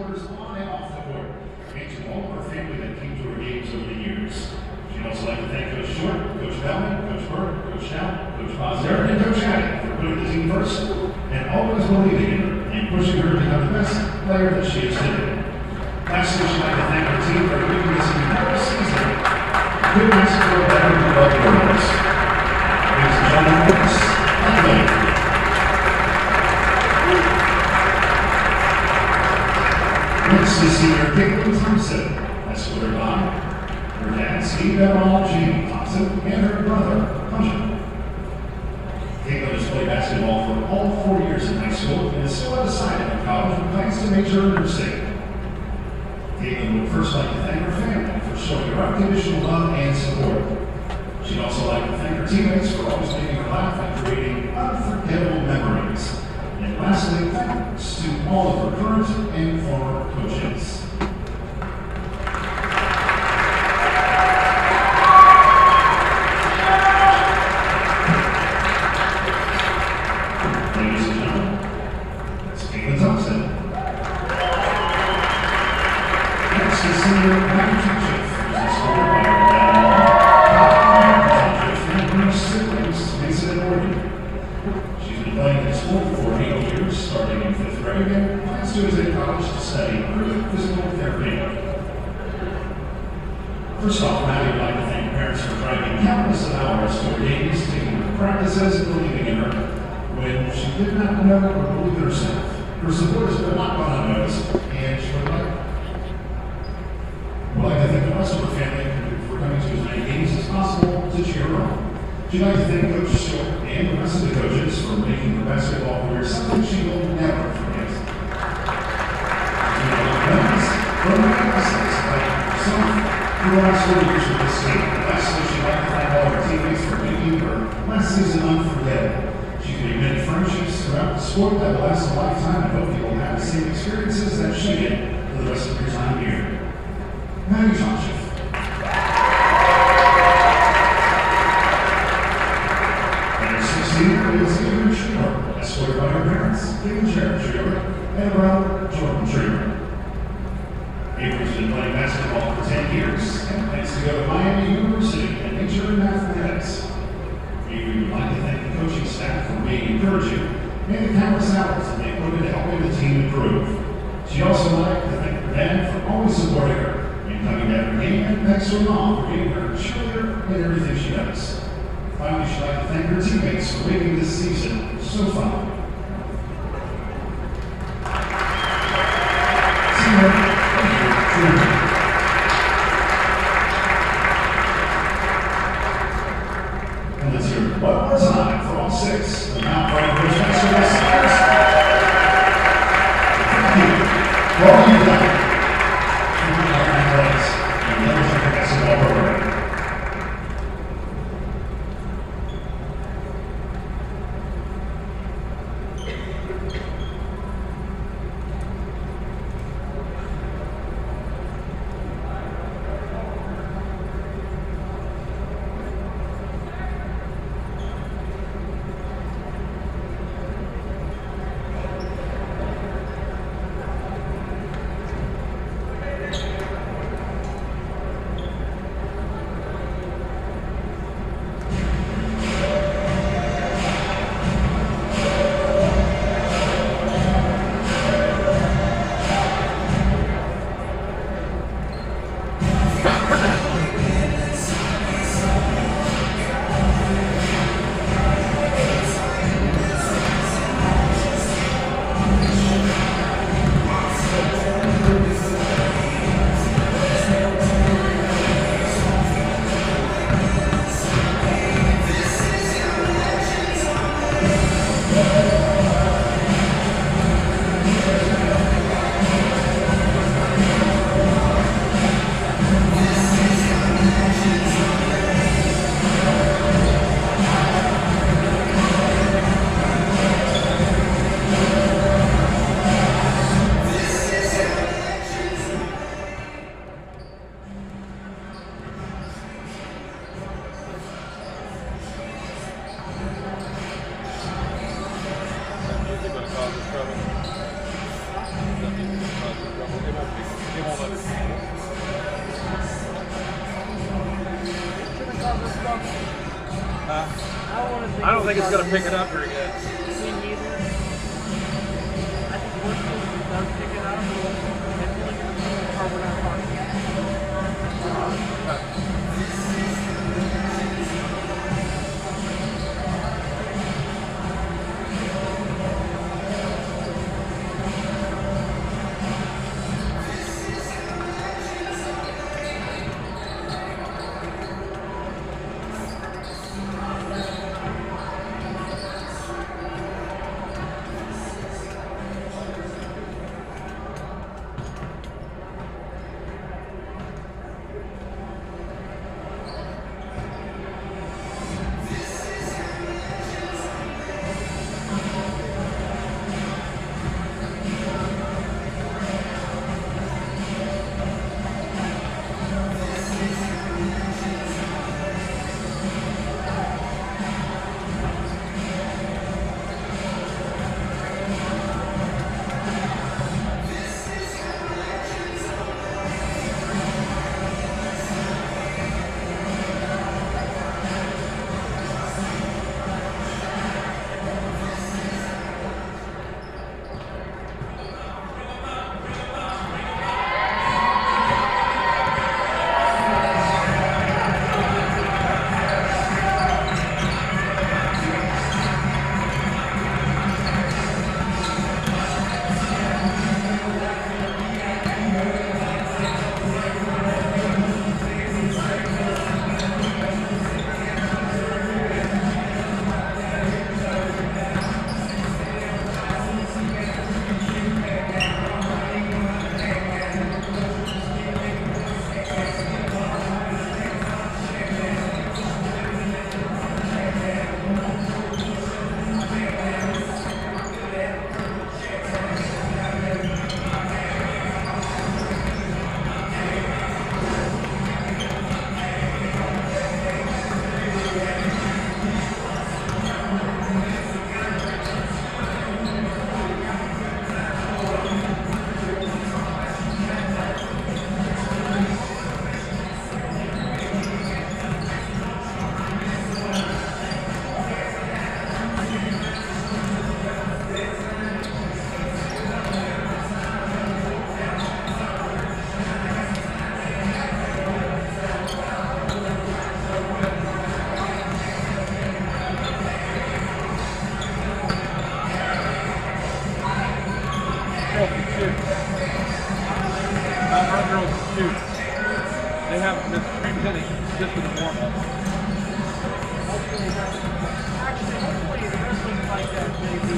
supporters on and off the court, and to all of our family that came to our games over the years. She'd also like to thank Coach Short, Coach Bellman, Coach Burke, Coach Stout, Coach Bosner, and Coach Hattie for putting the team first and always believing in her and pushing her to become the best player that she is today. Lastly, she'd like to thank our team for giving us an incredible season. Good basketball better than love girls. Ladies and gentlemen, please, Lakewood. Next is senior Caitlin Thompson, escorted by her dad, Steve Vernon, Jamie Thompson, and her brother, Hunter. Caitlin has played basketball for all 4 years in high school and is still undecided in college and plans to major in nursing. Caitlin would first like to thank her family for showing her unconditional love and support. She'd also like to thank her teammates for always making her laugh and creating unforgettable memories. And lastly, thanks to all of her current and former coaches. Ladies and gentlemen, it's Caitlin Thompson. Next is senior Matthew Township, who's escorted by her dad-in-law, Township, and her siblings, Mason and Morgan. She's been playing this sport for 8 years, starting in 5th grade, and plans to visit college to study early physical therapy. First off, Maddie would like to thank parents for driving countless hours to her games, taking her practices, and believing in her when she did not know or believe in herself. Her support has been not gone unnoticed, and she would like to thank the rest of her family for coming to as many games as possible to cheer her on. She'd like to thank Coach Stewart and the rest of the coaches for making her basketball career something she will never forget. Vernon classmates like herself for the last 4 years with this team. Lastly, she'd like to thank all of her teammates for making her last season unforgettable. She made many friendships throughout the sport that will last a lifetime. I hope you will have the same experiences that she did for the rest of your time here. Maddie Township. And her 16th is Adrian Schreiber, escorted by her parents, David Jared Schreiber, and brother, Jordan Schreiber. Avery's been playing basketball for 10 years and plans to go to Miami University and major in mathematics. Avery would like to thank the coaching staff for being encouraging and the countless hours that they put into helping the team improve. She'd also like to thank her dad for always supporting her and coming to every game, and thanks to her mom for being her cheerleader in everything she does. Finally, she'd like to thank her teammates for making this season so fun. And let's hear it one more time for all 6. The Mount Bright First Basketball Stars. Thank you for all you've done. And never take a basketball program. cause trouble. Nothing can cause trouble. I don't think it's going to pick it up very good. Me neither. I think worst case it does pick it up. It's only going to be the car we're not talking about. They have this pre-pinning just for the warm-up. Actually, hopefully the rest looks like that, maybe.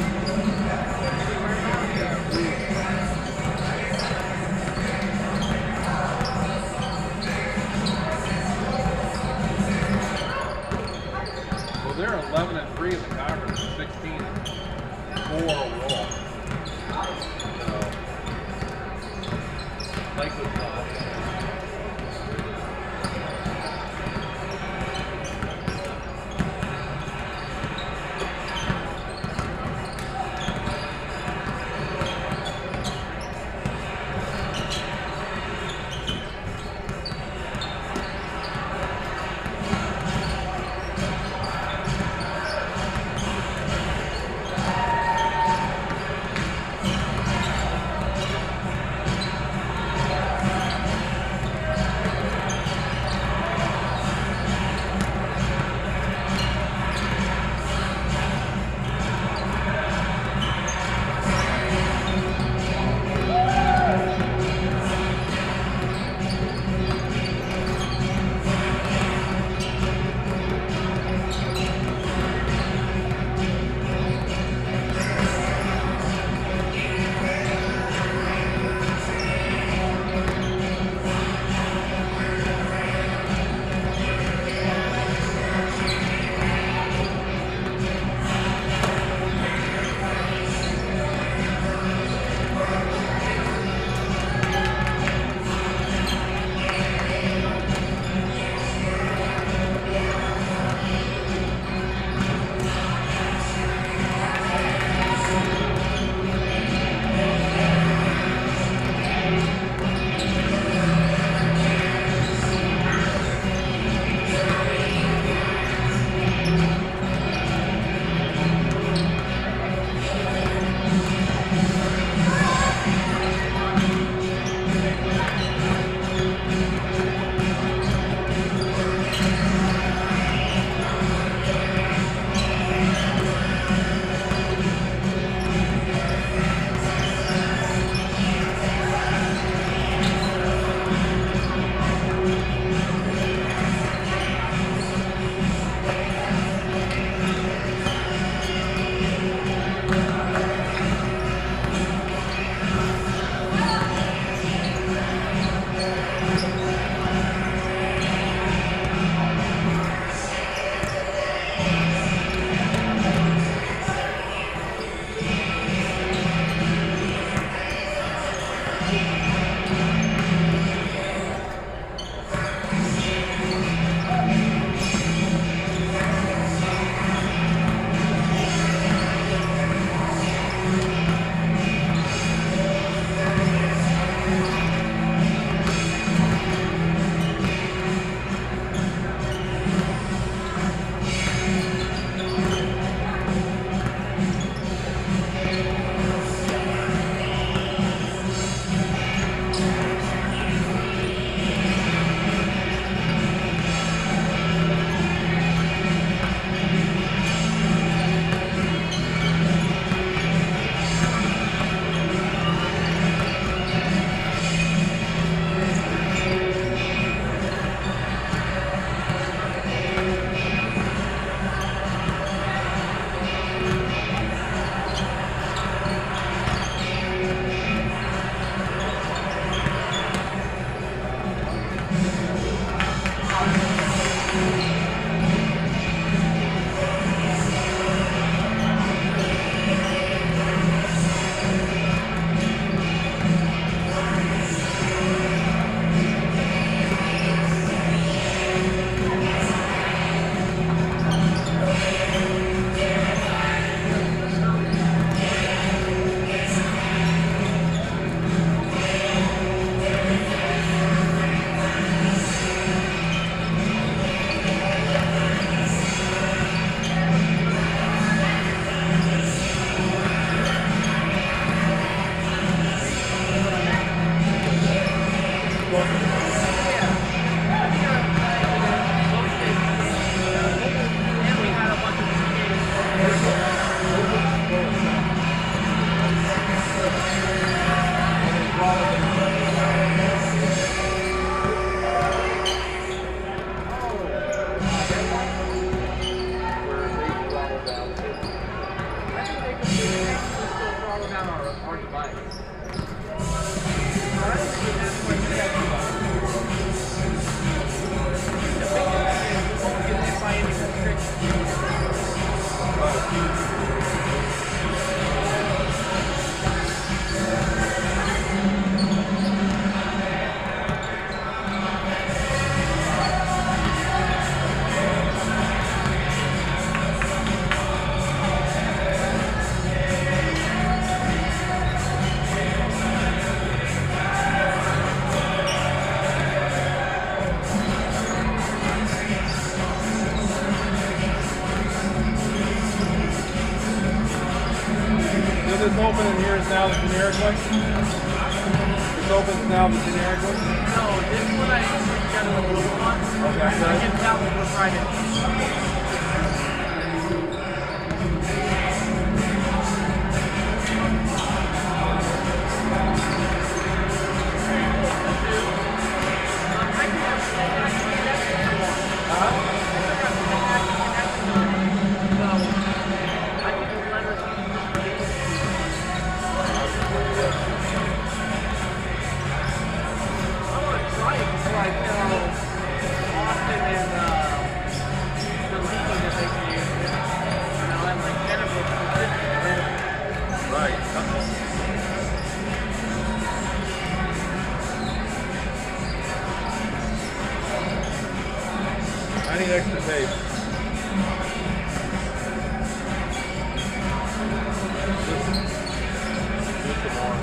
Well, they're 11-3 in the conference, 16-4 overall. So, Lakewood class. hard to buy. But I don't think that's what you have to buy. The biggest thing is you won't get hit by any restrictions. This open in here is now the generic one? This opens now the generic one? No, this one I got a little one. Okay, I can tell when we're Friday. I need extra tape. Just some more.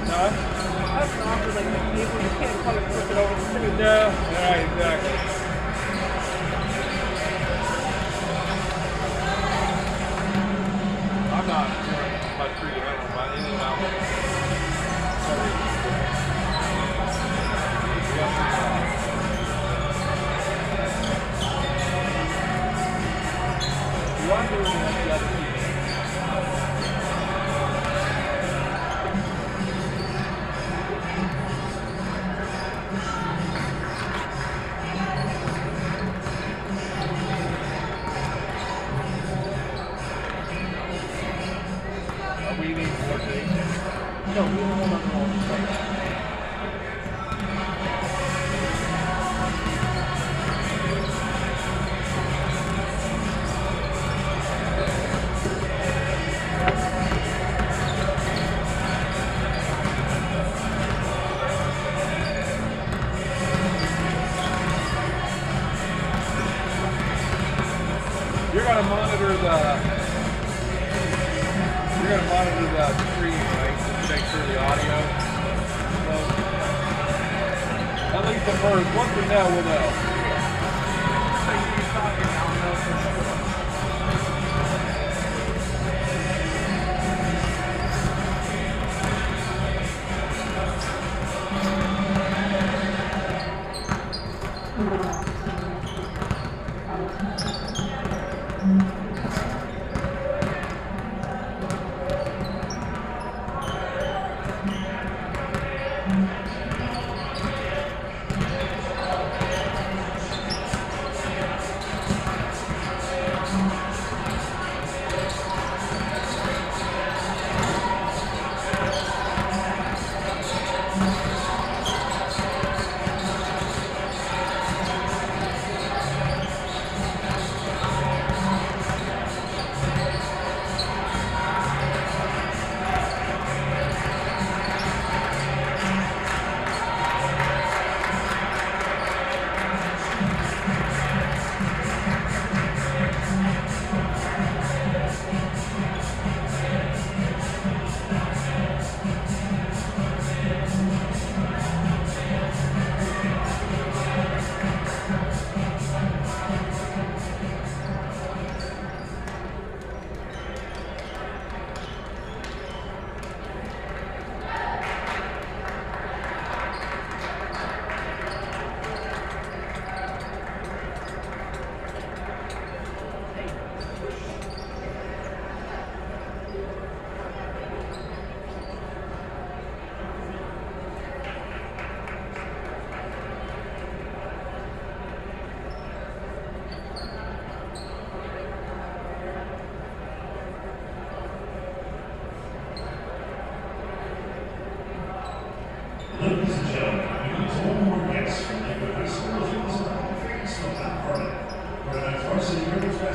Huh? That's an offer like the cable, you can't cut it, flip it over the city. Yeah, right, exactly. I'm not about 300 by any amount. You are doing the other people. We need more days. No, we don't want to know. You're going to monitor the screen, right? To make sure the audio. So, at least at first, once we know, we'll know.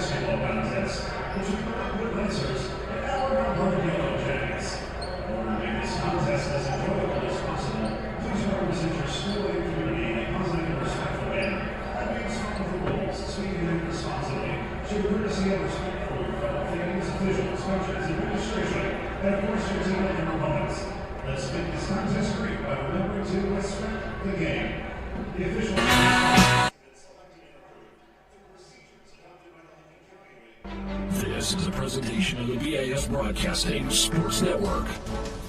basketball contest, which will be Lakewood Lancers and our Vernon Yellow Jackets. In order to make this contest as enjoyable as possible, please represent your school and community in a positive and respectful manner. That means following the rules, speaking responsibly, show courtesy and respect for your fellow fans, officials, coaches, administration, and of course your team and your opponents. Let's make this contest great by remembering to respect the game. The official This is a presentation of the BAS Broadcasting Sports Network.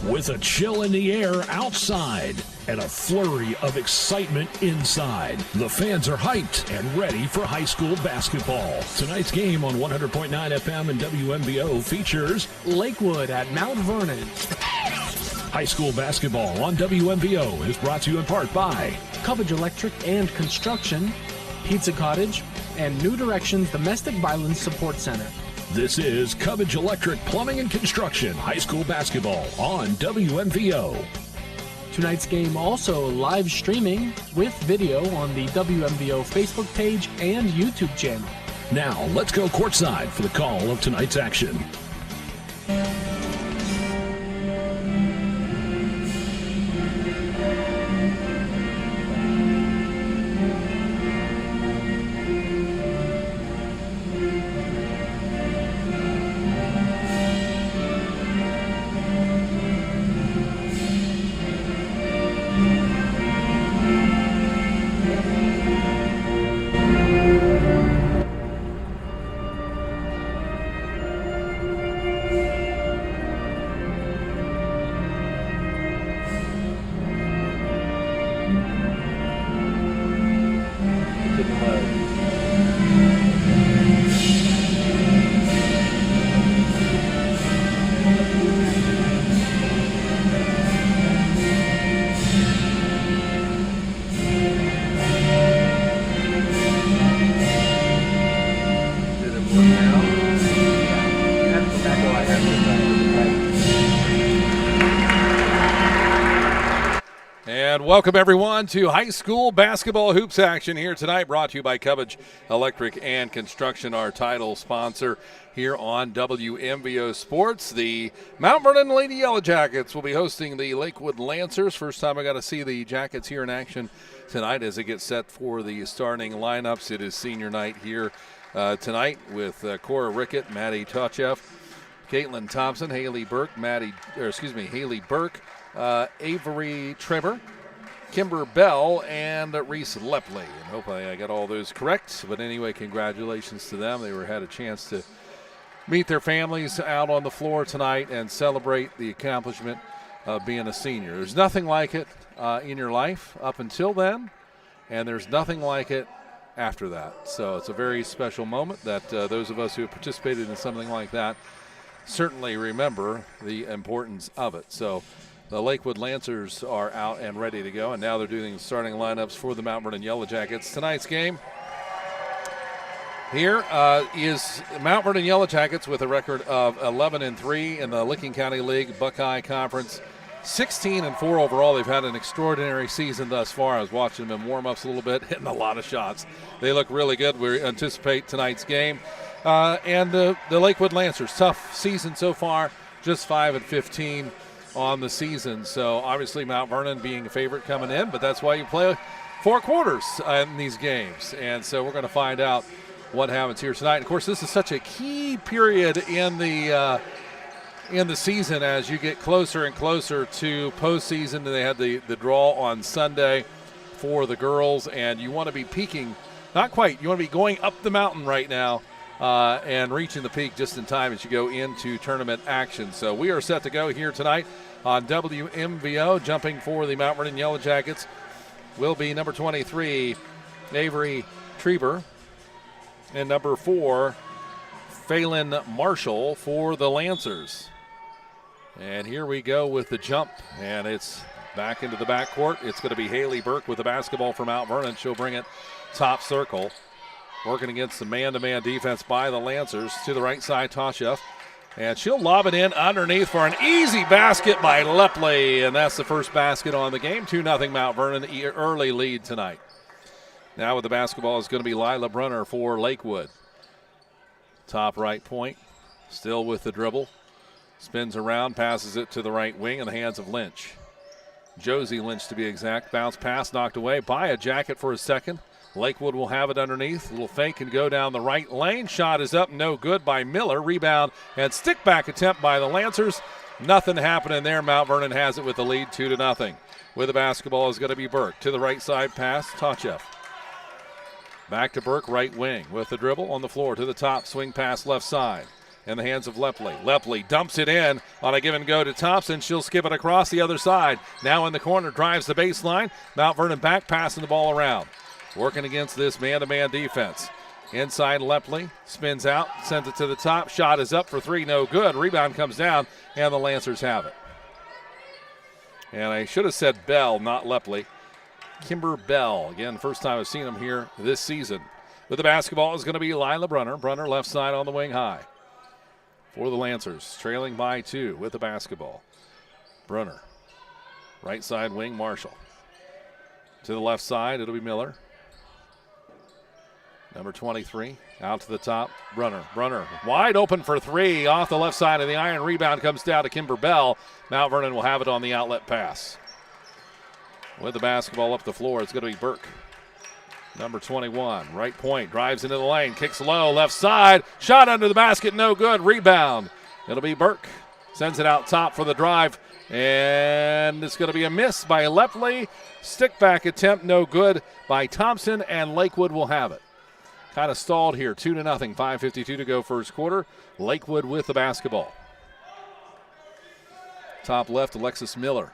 With a chill in the air outside and a flurry of excitement inside, the fans are hyped and ready for high school basketball. Tonight's game on 100.9 FM and WMVO features Lakewood at Mount Vernon. high school basketball on WMVO is brought to you in part by Cubbage Electric and Construction, Pizza Cottage, and New Directions Domestic Violence Support Center. This is Cubbage Electric Plumbing and Construction high school basketball on WMVO. Tonight's game also live streaming with video on the WMVO Facebook page and YouTube channel. Now let's go courtside for the call of tonight's action. And welcome, everyone, to high school basketball hoops action here tonight, brought to you by Cubbage Electric and Construction, our title sponsor here on WMVO Sports. The Mount Vernon Lady Yellow Jackets will be hosting the Lakewood Lancers. First time I got to see the Jackets here in action tonight as they get set for the starting lineups. It is senior night here tonight with Cora Rickett, Maddie Tochev, Caitlin Thompson, Haley Burke, Haley Burke, Avery Trevor, Kimber Bell, and Reese Lepley. And hopefully I got all those correct. But anyway, congratulations to them. They had a chance to meet their families out on the floor tonight and celebrate the accomplishment of being a senior. There's nothing like it in your life up until then, and there's nothing like it after that. So it's a very special moment that those of us who have participated in something like that certainly remember the importance of it. So the Lakewood Lancers are out and ready to go, and now they're doing starting lineups for the Mount Vernon Yellow Jackets. Tonight's game here is Mount Vernon Yellow Jackets with a record of 11-3 in the Licking County League Buckeye Conference. 16-4 overall. They've had an extraordinary season thus far. I was watching them in warm-ups a little bit, hitting a lot of shots. They look really good. We anticipate tonight's game. And the Lakewood Lancers, tough season so far, just 5-15 on the season. So obviously Mount Vernon being a favorite coming in, but that's why you play 4 quarters in these games. And so we're going to find out what happens here tonight. Of course, this is such a key period in the season as you get closer and closer to postseason. They had the draw on Sunday for the girls, and you want to be peaking, not quite, you want to be going up the mountain right now and reaching the peak just in time as you go into tournament action. So we are set to go here tonight on WMVO. Jumping for the Mount Vernon Yellow Jackets will be number 23, Avery Trevor, and number 4, Phelan Marshall for the Lancers. And here we go with the jump, and it's back into the backcourt. It's going to be Haley Burke with the basketball for Mount Vernon. She'll bring it top circle. Working against the man-to-man defense by the Lancers. To the right side, Toshev. And she'll lob it in underneath for an easy basket by Lepley. And that's the first basket on the game. 2-0 Mount Vernon, early lead tonight. Now with the basketball is going to be Lila Brunner for Lakewood. Top right point, still with the dribble. Spins around, passes it to the right wing in the hands of Lynch. Josie Lynch to be exact. Bounce pass knocked away by a jacket for a second. Lakewood will have it underneath. Little fake and go down the right lane. Shot is up, no good by Miller. Rebound and stick back attempt by the Lancers. Nothing happening there. Mount Vernon has it with the lead 2-0. With the basketball is going to be Burke. To the right side pass, Tachev. Back to Burke, right wing with the dribble on the floor to the top. Swing pass left side in the hands of Lepley. Lepley dumps it in on a give and go to Thompson. She'll skip it across the other side. Now in the corner, drives the baseline. Mount Vernon back, passing the ball around. Working against this man-to-man defense. Inside Lepley, spins out, sends it to the top. Shot is up for three, no good. Rebound comes down, and the Lancers have it. And I should have said Bell, not Lepley. Kimber Bell. Again, first time I've seen him here this season. With the basketball is going to be Lila Brunner. Brunner left side on the wing high for the Lancers. Trailing by 2 with the basketball. Brunner. Right side wing, Marshall. To the left side, it'll be Miller. Number 23, out to the top, Brunner. Brunner wide open for three, off the left side of the iron. Rebound comes down to Kimber Bell. Mount Vernon will have it on the outlet pass. With the basketball up the floor, it's going to be Burke. Number 21, right point, drives into the lane, kicks low, left side, shot under the basket, no good. Rebound. It'll be Burke. Sends it out top for the drive, and it's going to be a miss by Lepley. Stick back attempt, no good by Thompson, and Lakewood will have it. Kind of stalled here, 2-0, 5:52 to go first quarter. Lakewood with the basketball. Top left, Alexis Miller.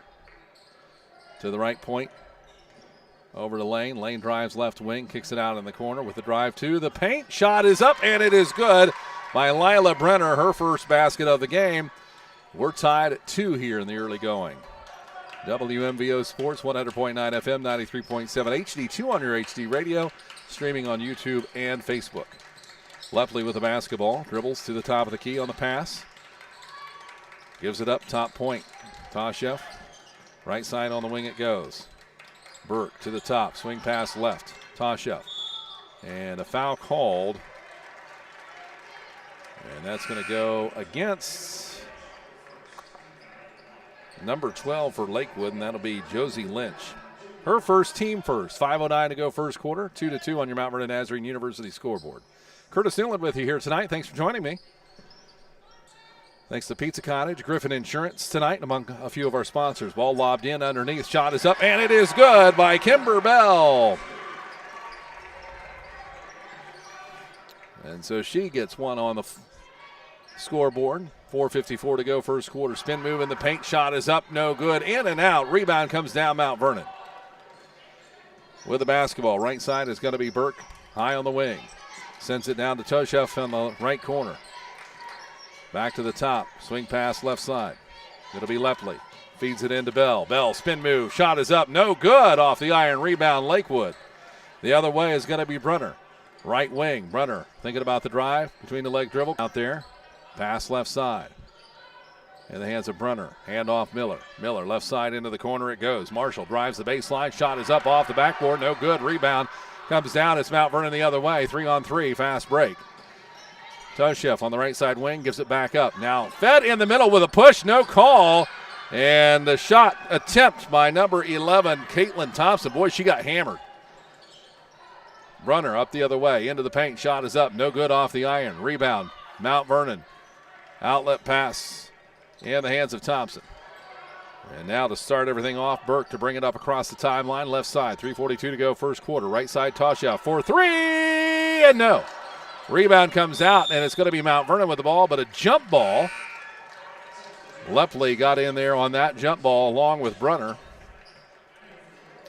To the right point, over to Lane. Lane drives left wing, kicks it out in the corner with the drive to the paint. Shot is up, and it is good by Lila Brenner, her first basket of the game. We're tied at 2 here in the early going. WMVO Sports, 100.9 FM, 93.7 HD2 on your HD radio, streaming on YouTube and Facebook. Lepley with the basketball, dribbles to the top of the key on the pass. Gives it up, top point. Tashev, right side on the wing it goes. Burke to the top, swing pass left. Tashev, and a foul called. And that's going to go against number 12 for Lakewood, and that'll be Josie Lynch. Her first, team first. 5:09 to go first quarter. 2-2 on your Mount Vernon Nazarene University scoreboard. Curtis Newland with you here tonight. Thanks for joining me. Thanks to Pizza Cottage, Griffin Insurance tonight, among a few of our sponsors. Ball lobbed in underneath. Shot is up, and it is good by Kimber Bell. And so she gets one on the scoreboard. 4:54 to go first quarter. Spin move in the paint. Shot is up, no good. In and out. Rebound comes down Mount Vernon. With the basketball, right side is going to be Burke, high on the wing. Sends it down to Toshev on the right corner. Back to the top, swing pass left side. It'll be Lepley, feeds it into Bell. Bell, spin move, shot is up, no good. Off the iron, rebound Lakewood. The other way is going to be Brunner. Right wing, Brunner thinking about the drive, between the leg dribble. Out there, pass left side. In the hands of Brunner, hand off Miller. Miller, left side into the corner it goes. Marshall drives the baseline, shot is up off the backboard, no good. Rebound comes down, it's Mount Vernon the other way. 3-on-3, fast break. Toshev on the right side wing gives it back up. Now fed in the middle with a push, no call. And the shot attempt by number 11, Caitlin Thompson. Boy, she got hammered. Brunner up the other way, into the paint. Shot is up, no good off the iron. Rebound, Mount Vernon. Outlet pass in the hands of Thompson. And now to start everything off, Burke to bring it up across the timeline. Left side, 3:42 to go first quarter. Right side, Toshev for three, and no. Rebound comes out, and it's going to be Mount Vernon with the ball, but a jump ball. Lepley got in there on that jump ball along with Brunner.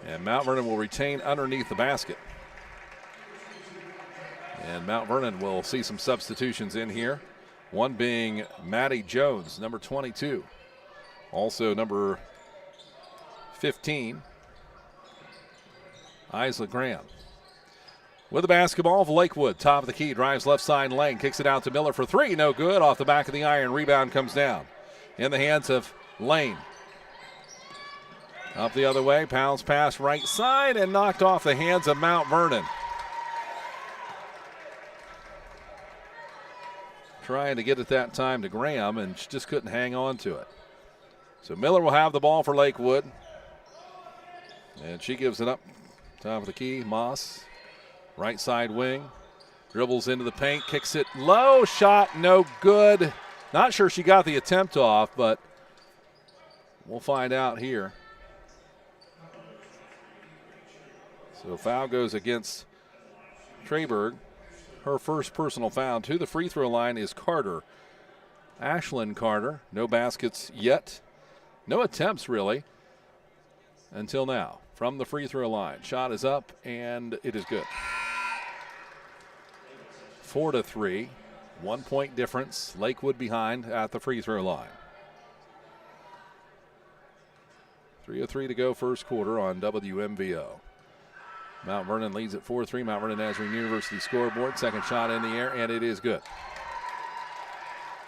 And Mount Vernon will retain underneath the basket. And Mount Vernon will see some substitutions in here. One being Maddie Jones, number 22. Also number 15, Isla Graham. With the basketball, Lakewood, top of the key, drives left side lane, kicks it out to Miller for three, no good. Off the back of the iron, rebound comes down. In the hands of Lane. Up the other way, pounds pass right side, and knocked off the hands of Mount Vernon. trying to get it that time to Graham, and she just couldn't hang on to it. So Miller will have the ball for Lakewood. And she gives it up. Top of the key, Moss. Right side wing. Dribbles into the paint, kicks it low. Shot no good. Not sure she got the attempt off, but we'll find out here. So foul goes against Treyberg. Her first personal foul. To the free throw line is Carter. Ashlyn Carter. No baskets yet. No attempts, really, until now. From the free throw line. Shot is up, and it is good. 4-3. 1 point difference. Lakewood behind at the free throw line. 3:03 to go first quarter on WMVO. Mount Vernon leads at 4-3. Mount Vernon Nazarene University scoreboard. Second shot in the air, and it is good.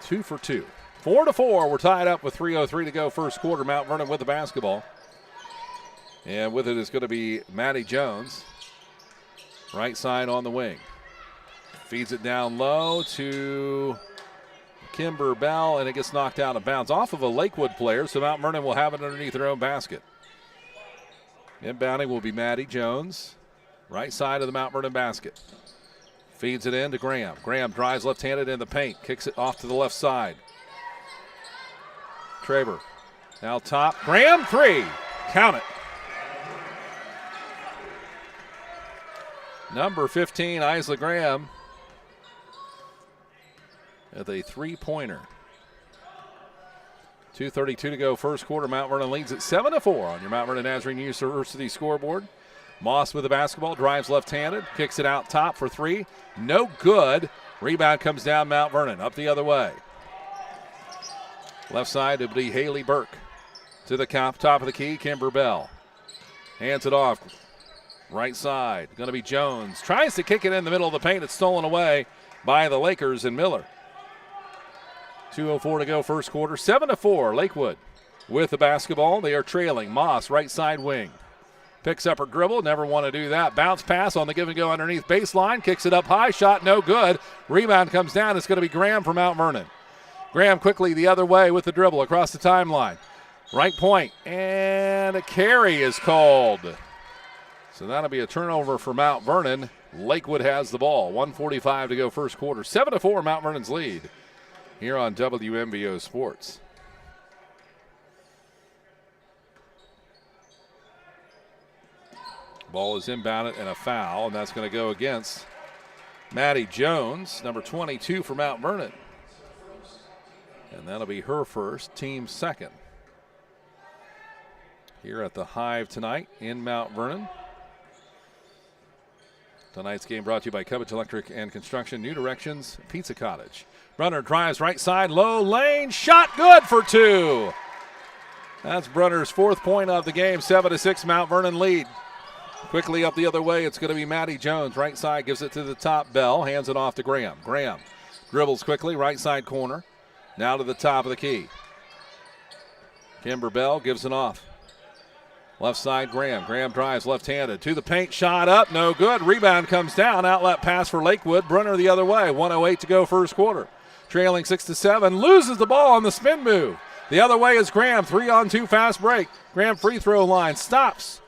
2 for 2. 4-4. We're tied up with 3:03 to go first quarter. Mount Vernon with the basketball. And with it is going to be Maddie Jones. Right side on the wing. Feeds it down low to Kimber Bell, and it gets knocked out of bounds off of a Lakewood player, so Mount Vernon will have it underneath their own basket. Inbounding will be Maddie Jones. Right side of the Mount Vernon basket. Feeds it in to Graham. Graham drives left-handed in the paint. Kicks it off to the left side. Traber now top. Graham, three. Count it. Number 15, Isla Graham, at a three-pointer. 2:32 to go first quarter. Mount Vernon leads at 7-4 on your Mount Vernon Nazarene University scoreboard. Moss with the basketball, drives left-handed, kicks it out top for three. No good. Rebound comes down Mount Vernon, up the other way. Left side, it'll be Haley Burke. To the top of the key, Kimber Bell. Hands it off. Right side, going to be Jones. Tries to kick it in the middle of the paint. It's stolen away by the Lakers and Miller. 2:04 to go first quarter. 7-4, Lakewood with the basketball. They are trailing. Moss, right side wing. Picks up her dribble. Never want to do that. Bounce pass on the give and go underneath baseline. Kicks it up high. Shot no good. Rebound comes down. It's going to be Graham from Mount Vernon. Graham quickly the other way with the dribble across the timeline. Right point. And a carry is called. So that'll be a turnover for Mount Vernon. Lakewood has the ball. 1:45 to go first quarter. 7-4 Mount Vernon's lead here on WMVO Sports. Ball is inbounded and a foul, and that's going to go against Maddie Jones, number 22 for Mount Vernon. And that'll be her first, team second. Here at the Hive tonight in Mount Vernon. Tonight's game brought to you by Cubbage Electric and Construction, New Directions, Pizza Cottage. Brunner drives right side, low lane, shot good for two. That's Brunner's fourth point of the game, 7-6 Mount Vernon lead. Quickly up the other way, it's going to be Maddie Jones. Right side gives it to the top, Bell, hands it off to Graham. Graham dribbles quickly, right side corner. Now to the top of the key. Kimber Bell gives it off. Left side, Graham. Graham drives left-handed. To the paint, shot up, no good. Rebound comes down. Outlet pass for Lakewood. Brunner the other way. 1:08 to go first quarter. Trailing 6-7. Loses the ball on the spin move. The other way is Graham. 3-on-2 fast break. Graham free throw line. Stops.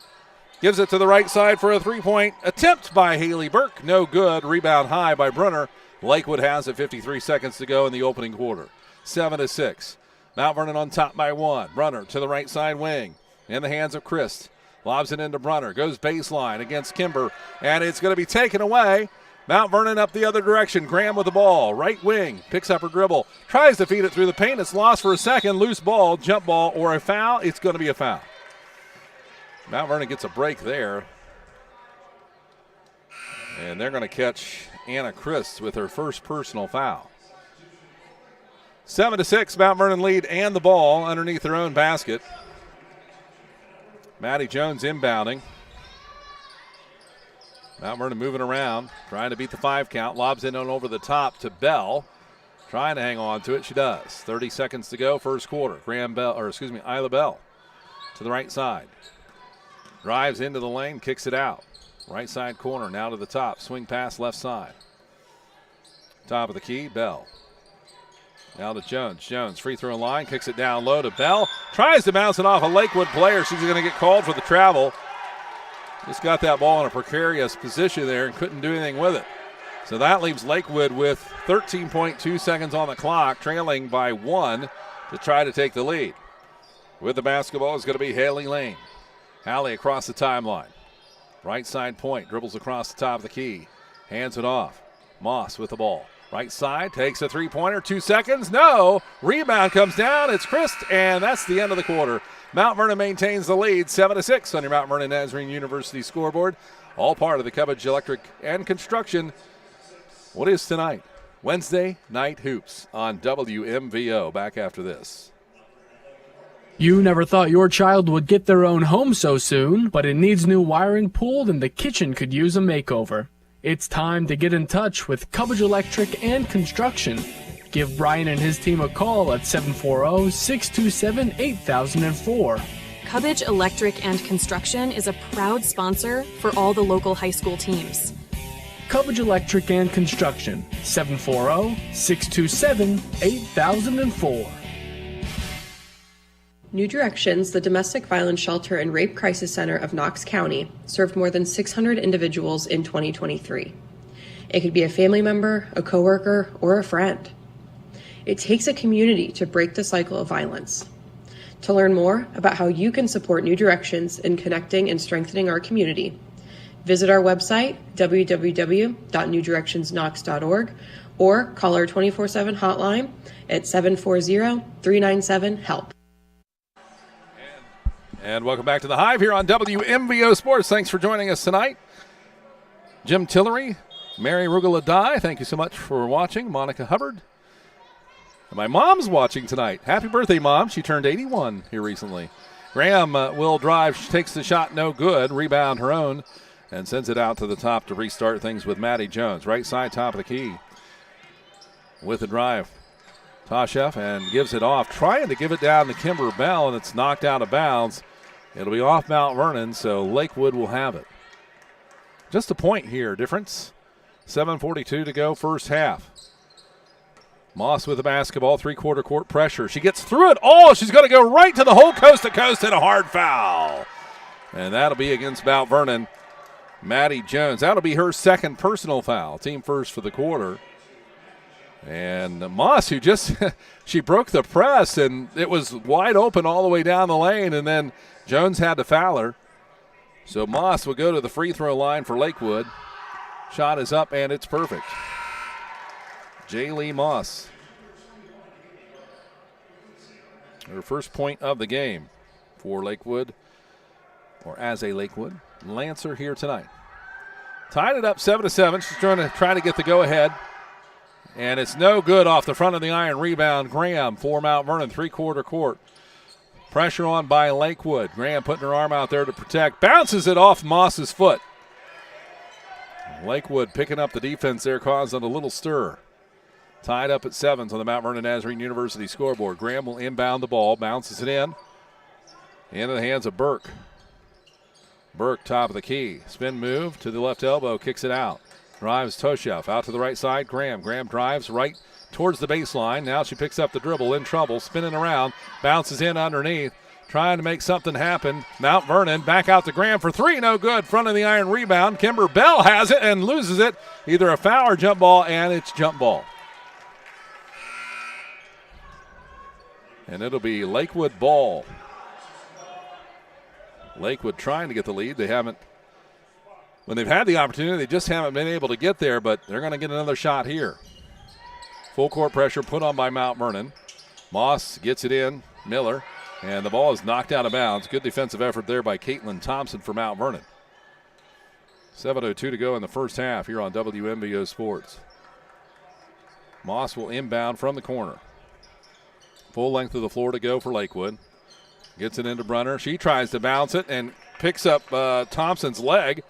Gives it to the right side for a three-point attempt by Haley Burke. No good. Rebound high by Brunner. Lakewood has it. 53 seconds to go in the opening quarter. 7-6. Mount Vernon on top by one. Brunner to the right side wing. In the hands of Christ. Lobs it into Brunner. Goes baseline against Kimber. And it's going to be taken away. Mount Vernon up the other direction. Graham with the ball. Right wing. Picks up her dribble. Tries to feed it through the paint. It's lost for a second. Loose ball, jump ball, or a foul. It's going to be a foul. Mount Vernon gets a break there. And they're going to catch Anna Christ with her first personal foul. 7-6. Mount Vernon lead and the ball underneath their own basket. Maddie Jones inbounding. Mount Vernon moving around, trying to beat the 5 count. Lobs in on over the top to Bell. Trying to hang on to it. She does. 30 seconds to go, first quarter. Isla Bell to the right side. Drives into the lane, kicks it out. Right side corner, now to the top. Swing pass left side. Top of the key, Bell. Now to Jones. Jones, free throw line, kicks it down low to Bell. Tries to bounce it off a Lakewood player. She's going to get called for the travel. Just got that ball in a precarious position there and couldn't do anything with it. So that leaves Lakewood with 13.2 seconds on the clock, trailing by 1 to try to take the lead. With the basketball is going to be Haley Lane. Hallie across the timeline. Right side point, dribbles across the top of the key. Hands it off. Moss with the ball. Right side, takes a three-pointer, 2 seconds. No! Rebound comes down, it's Christ, and that's the end of the quarter. Mount Vernon maintains the lead, 7-6 on your Mount Vernon Nazarene University scoreboard. All part of the Cubbage Electric and Construction. What is tonight? Wednesday Night Hoops on WMVO. Back after this. You never thought your child would get their own home so soon, but it needs new wiring pulled and the kitchen could use a makeover. It's time to get in touch with Cubbage Electric and Construction. Give Brian and his team a call at 740-627-8004. Cubbage Electric and Construction is a proud sponsor for all the local high school teams. Cubbage Electric and Construction, 740-627-8004. New Directions, the domestic violence shelter and rape crisis center of Knox County, served more than 600 individuals in 2023. It could be a family member, a coworker, or a friend. It takes a community to break the cycle of violence. To learn more about how you can support New Directions in connecting and strengthening our community, visit our website, www.newdirectionsknox.org, or call our 24/7 hotline at 740-397-HELP. And welcome back to the Hive here on WMVO Sports. Thanks for joining us tonight. Jim Tillery, Mary Rugaladai, thank you so much for watching. Monica Hubbard. And my mom's watching tonight. Happy birthday, Mom. She turned 81 here recently. Graham will drive. She takes the shot, no good. Rebound her own and sends it out to the top to restart things with Maddie Jones. Right side, top of the key. With the drive. Tosheff and gives it off. Trying to give it down to Kimber Bell, and it's knocked out of bounds. It'll be off Mount Vernon, so Lakewood will have it. Just a point here, difference. 7:42 to go, first half. Moss with the basketball, three-quarter court pressure. She gets through it all. She's going to go right to the hole, coast to coast, and a hard foul. And that'll be against Mount Vernon. Maddie Jones, that'll be her second personal foul. Team first for the quarter. And Moss, who just, she broke the press, and it was wide open all the way down the lane, and then Jones had to foul her. So Moss will go to the free throw line for Lakewood. Shot is up, and it's perfect. Jaylee Moss. Her first point of the game for Lakewood, or as a Lakewood Lancer here tonight. Tied it up 7-7. She's trying to get the go-ahead. And it's no good off the front of the iron. Rebound, Graham for Mount Vernon, three-quarter court. Pressure on by Lakewood. Graham putting her arm out there to protect. Bounces it off Moss's foot. Lakewood picking up the defense there, causing a little stir. Tied up at 7 on the Mount Vernon Nazarene University scoreboard. Graham will inbound the ball, bounces it in. Into the hands of Burke. Burke, top of the key. Spin move to the left elbow, kicks it out. Drives Tosheff out to the right side. Graham drives right towards the baseline. Now she picks up the dribble, in trouble, spinning around, bounces in underneath, trying to make something happen. Mount Vernon back out to Graham for three, no good. Front of the iron rebound. Kimber Bell has it and loses it. Either a foul or jump ball, and it's jump ball. And it'll be Lakewood ball. Lakewood trying to get the lead. They haven't. When they've had the opportunity, they just haven't been able to get there, but they're going to get another shot here. Full court pressure put on by Mount Vernon. Moss gets it in, Miller, and the ball is knocked out of bounds. Good defensive effort there by Caitlin Thompson for Mount Vernon. 7:02 to go in the first half here on WMVO Sports. Moss will inbound from the corner. Full length of the floor to go for Lakewood. Gets it into Brunner. She tries to bounce it and picks up Thompson's leg.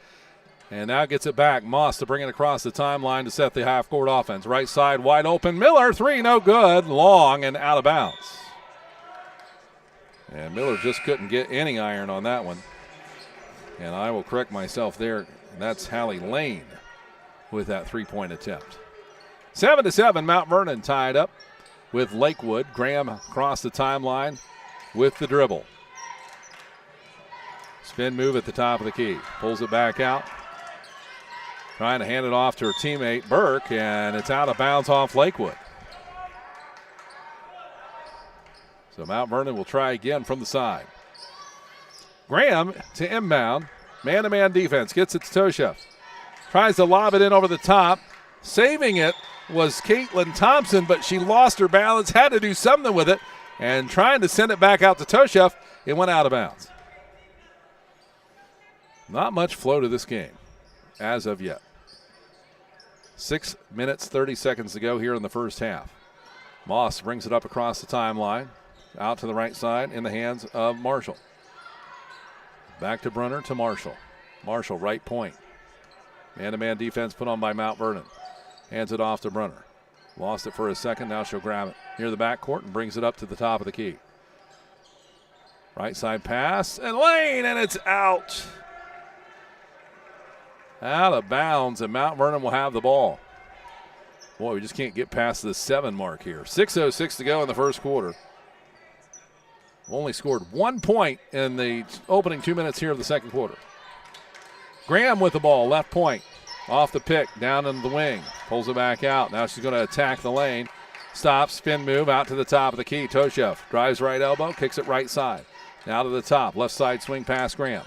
And now gets it back. Moss to bring it across the timeline to set the half-court offense. Right side wide open. Miller, three, no good. Long and out of bounds. And Miller just couldn't get any iron on that one. And I will correct myself there. That's Hallie Lane with that three-point attempt. 7-7, Mount Vernon tied up with Lakewood. Graham across the timeline with the dribble. Spin move at the top of the key. Pulls it back out. Trying to hand it off to her teammate Burke, and it's out of bounds off Lakewood. So Mount Vernon will try again from the side. Graham to inbound. Man-to-man defense. Gets it to Toshev. Tries to lob it in over the top. Saving it was Caitlin Thompson, but she lost her balance, had to do something with it, and trying to send it back out to Toshev, it went out of bounds. Not much flow to this game as of yet. 6 minutes, 30 seconds to go here in the first half. Moss brings it up across the timeline, out to the right side in the hands of Marshall. Back to Brunner to Marshall. Marshall, right point. Man-to-man defense put on by Mount Vernon. Hands it off to Brunner. Lost it for a second. Now she'll grab it near the backcourt and brings it up to the top of the key. Right side pass and lane, and it's out. Out of bounds, and Mount Vernon will have the ball. Boy, we just can't get past the 7 mark here. 6:06 to go in the first quarter. Only scored 1 point in the opening 2 minutes here of the second quarter. Graham with the ball, left point. Off the pick, down in the wing. Pulls it back out. Now she's going to attack the lane. Stops, spin move, out to the top of the key. Toshev drives right elbow, kicks it right side. Now to the top, left side swing pass Graham.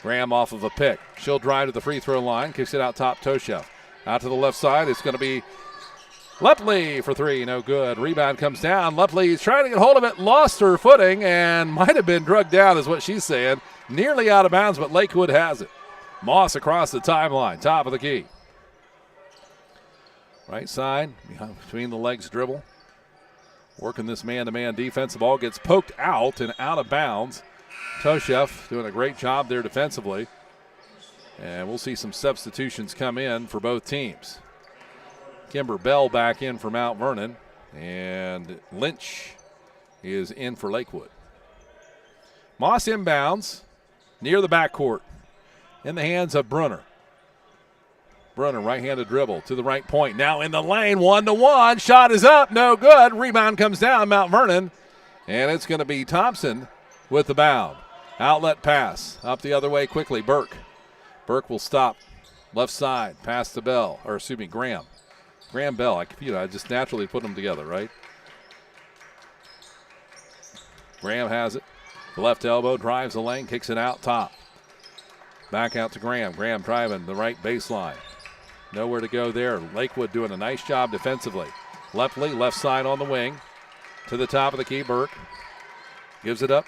Graham off of a pick. She'll drive to the free throw line, kicks it out top Toshev. Out to the left side, it's going to be Lepley for 3, no good. Rebound comes down. Lepley's trying to get hold of it, lost her footing, and might have been drugged down is what she's saying. Nearly out of bounds, but Lakewood has it. Moss across the timeline, top of the key. Right side, between the legs dribble. Working this man-to-man defense. The ball gets poked out and out of bounds. Toshev doing a great job there defensively. And we'll see some substitutions come in for both teams. Kimber Bell back in for Mount Vernon. And Lynch is in for Lakewood. Moss inbounds near the backcourt. In the hands of Brunner. Brunner, right-handed dribble to the right point. Now in the lane, 1-to-1. Shot is up, no good. Rebound comes down, Mount Vernon. And it's going to be Thompson with the bound. Outlet pass. Up the other way quickly, Burke. Burke will stop. Left side, pass to Bell. Or excuse me, Graham. Graham Bell. I just naturally put them together, right? Graham has it. The left elbow, drives the lane, kicks it out top. Back out to Graham. Graham driving the right baseline. Nowhere to go there. Lakewood doing a nice job defensively. Lepley, left side on the wing. To the top of the key, Burke. Gives it up.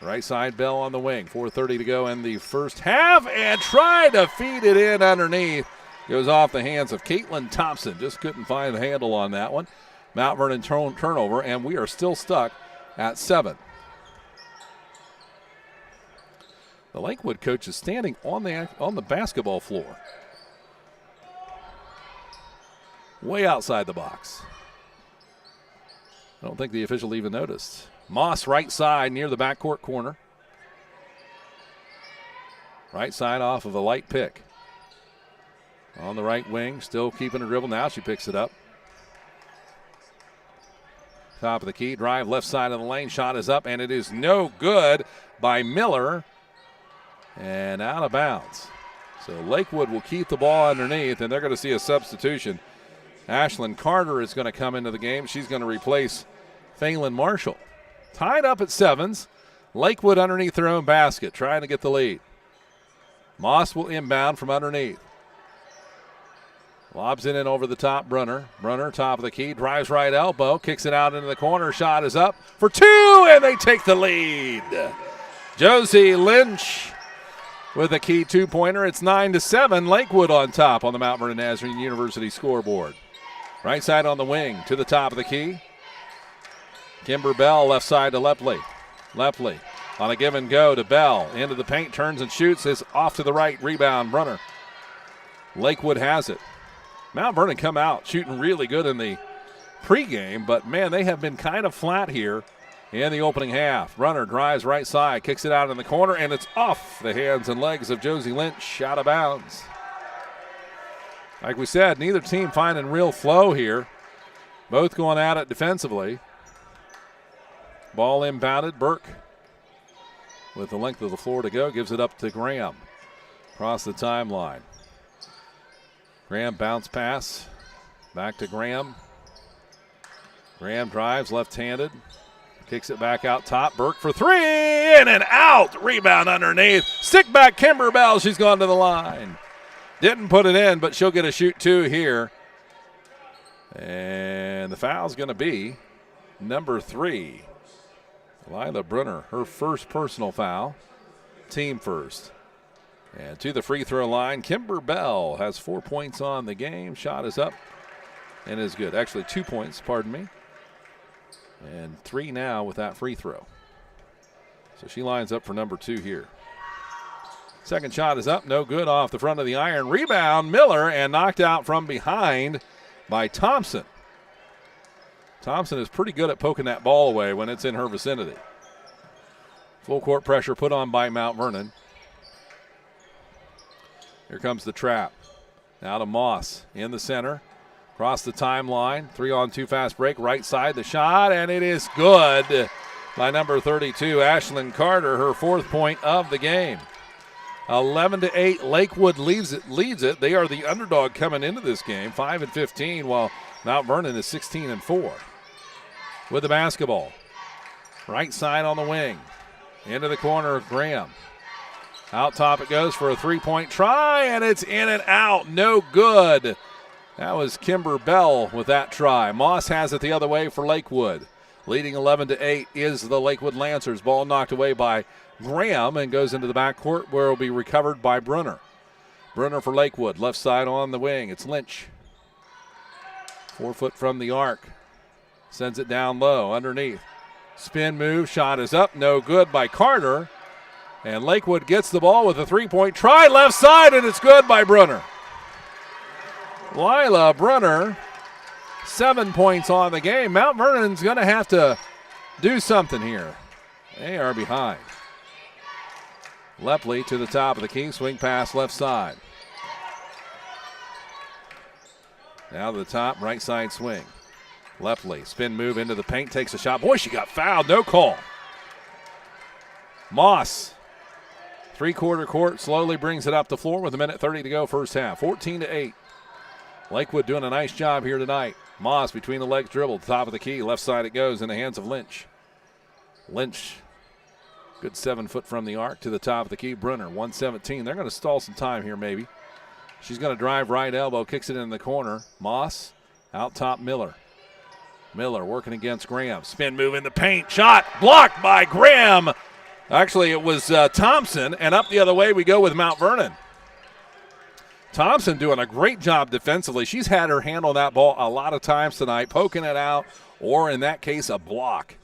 Right side, Bell on the wing. 4:30 to go in the first half. And tried to feed it in underneath. Goes off the hands of Caitlin Thompson. Just couldn't find the handle on that one. Mount Vernon turnover, and we are still stuck at 7. The Lakewood coach is standing on the basketball floor. Way outside the box. I don't think the official even noticed. Moss right side near the backcourt corner. Right side off of a light pick. On the right wing, still keeping a dribble. Now she picks it up. Top of the key, drive left side of the lane. Shot is up, and it is no good by Miller. And out of bounds. So Lakewood will keep the ball underneath, and they're going to see a substitution. Ashlyn Carter is going to come into the game. She's going to replace Phelan Marshall. Tied up at 7s. Lakewood underneath their own basket, trying to get the lead. Moss will inbound from underneath. Lobs it in over the top, Brunner. Brunner, top of the key, drives right elbow, kicks it out into the corner. Shot is up for 2, and they take the lead. Josie Lynch with a key 2-pointer. It's 9-7. Lakewood on top on the Mount Vernon Nazarene University scoreboard. Right side on the wing to the top of the key. Kimber Bell left side to Lepley. Lepley on a give and go to Bell. Into the paint, turns and shoots. Is off to the right. Rebound, Brunner. Lakewood has it. Mount Vernon come out shooting really good in the pregame, but man, they have been kind of flat here in the opening half. Runner drives right side, kicks it out in the corner, and it's off the hands and legs of Josie Lynch, out of bounds. Like we said, neither team finding real flow here. Both going at it defensively. Ball inbounded. Burke, with the length of the floor to go, gives it up to Graham. Across the timeline. Graham bounce pass. Back to Graham. Graham drives left-handed. Kicks it back out top. Burke for three. In and out. Rebound underneath. Stick back Kimber Bell. She's gone to the line. Didn't put it in, but she'll get a shoot two here. And the foul's going to be number 3. Lila Brunner, her first personal foul. Team first. And to the free throw line, Kimber Bell has 4 points on the game. Shot is up and is good. Actually, 2 points, pardon me. And 3 now with that free throw. So she lines up for number 2 here. Second shot is up, no good, off the front of the iron. Rebound, Miller, and knocked out from behind by Thompson. Thompson is pretty good at poking that ball away when it's in her vicinity. Full court pressure put on by Mount Vernon. Here comes the trap. Now to Moss in the center. Across the timeline. 3-on-2 fast break. Right side, the shot, and it is good by number 32, Ashlyn Carter, her 4th point of the game. 11-8, Lakewood leads it. They are the underdog coming into this game, 5-15, while Mount Vernon is 16-4. With the basketball. Right side on the wing. Into the corner of Graham. Out top it goes for a 3-point try, and it's in and out. No good. That was Kimber Bell with that try. Moss has it the other way for Lakewood. Leading 11-8 is the Lakewood Lancers. Ball knocked away by Graham and goes into the backcourt where it will be recovered by Brunner. Brunner for Lakewood. Left side on the wing. It's Lynch. 4 foot from the arc. Sends it down low underneath. Spin move. Shot is up. No good by Carter. And Lakewood gets the ball with a 3-point try. Left side, and it's good by Brunner. Lila Brunner, 7 points on the game. Mount Vernon's going to have to do something here. They are behind. Lepley to the top of the key. Swing pass left side. Now to the top, right side swing. Lepley, spin move into the paint, takes a shot. Boy, she got fouled. No call. Moss, 3-quarter court, slowly brings it up the floor with 1:30 to go first half. 14-8. Lakewood doing a nice job here tonight. Moss between the legs dribble, top of the key. Left side it goes in the hands of Lynch. Lynch, good 7 foot from the arc to the top of the key. Brunner, 117. They're going to stall some time here maybe. She's going to drive right elbow, kicks it in the corner. Moss, out top Miller. Miller working against Graham. Spin move in the paint. Shot blocked by Graham. Actually, it was Thompson, and up the other way we go with Mount Vernon. Thompson doing a great job defensively. She's had her hand on that ball a lot of times tonight, poking it out, or in that case, a block.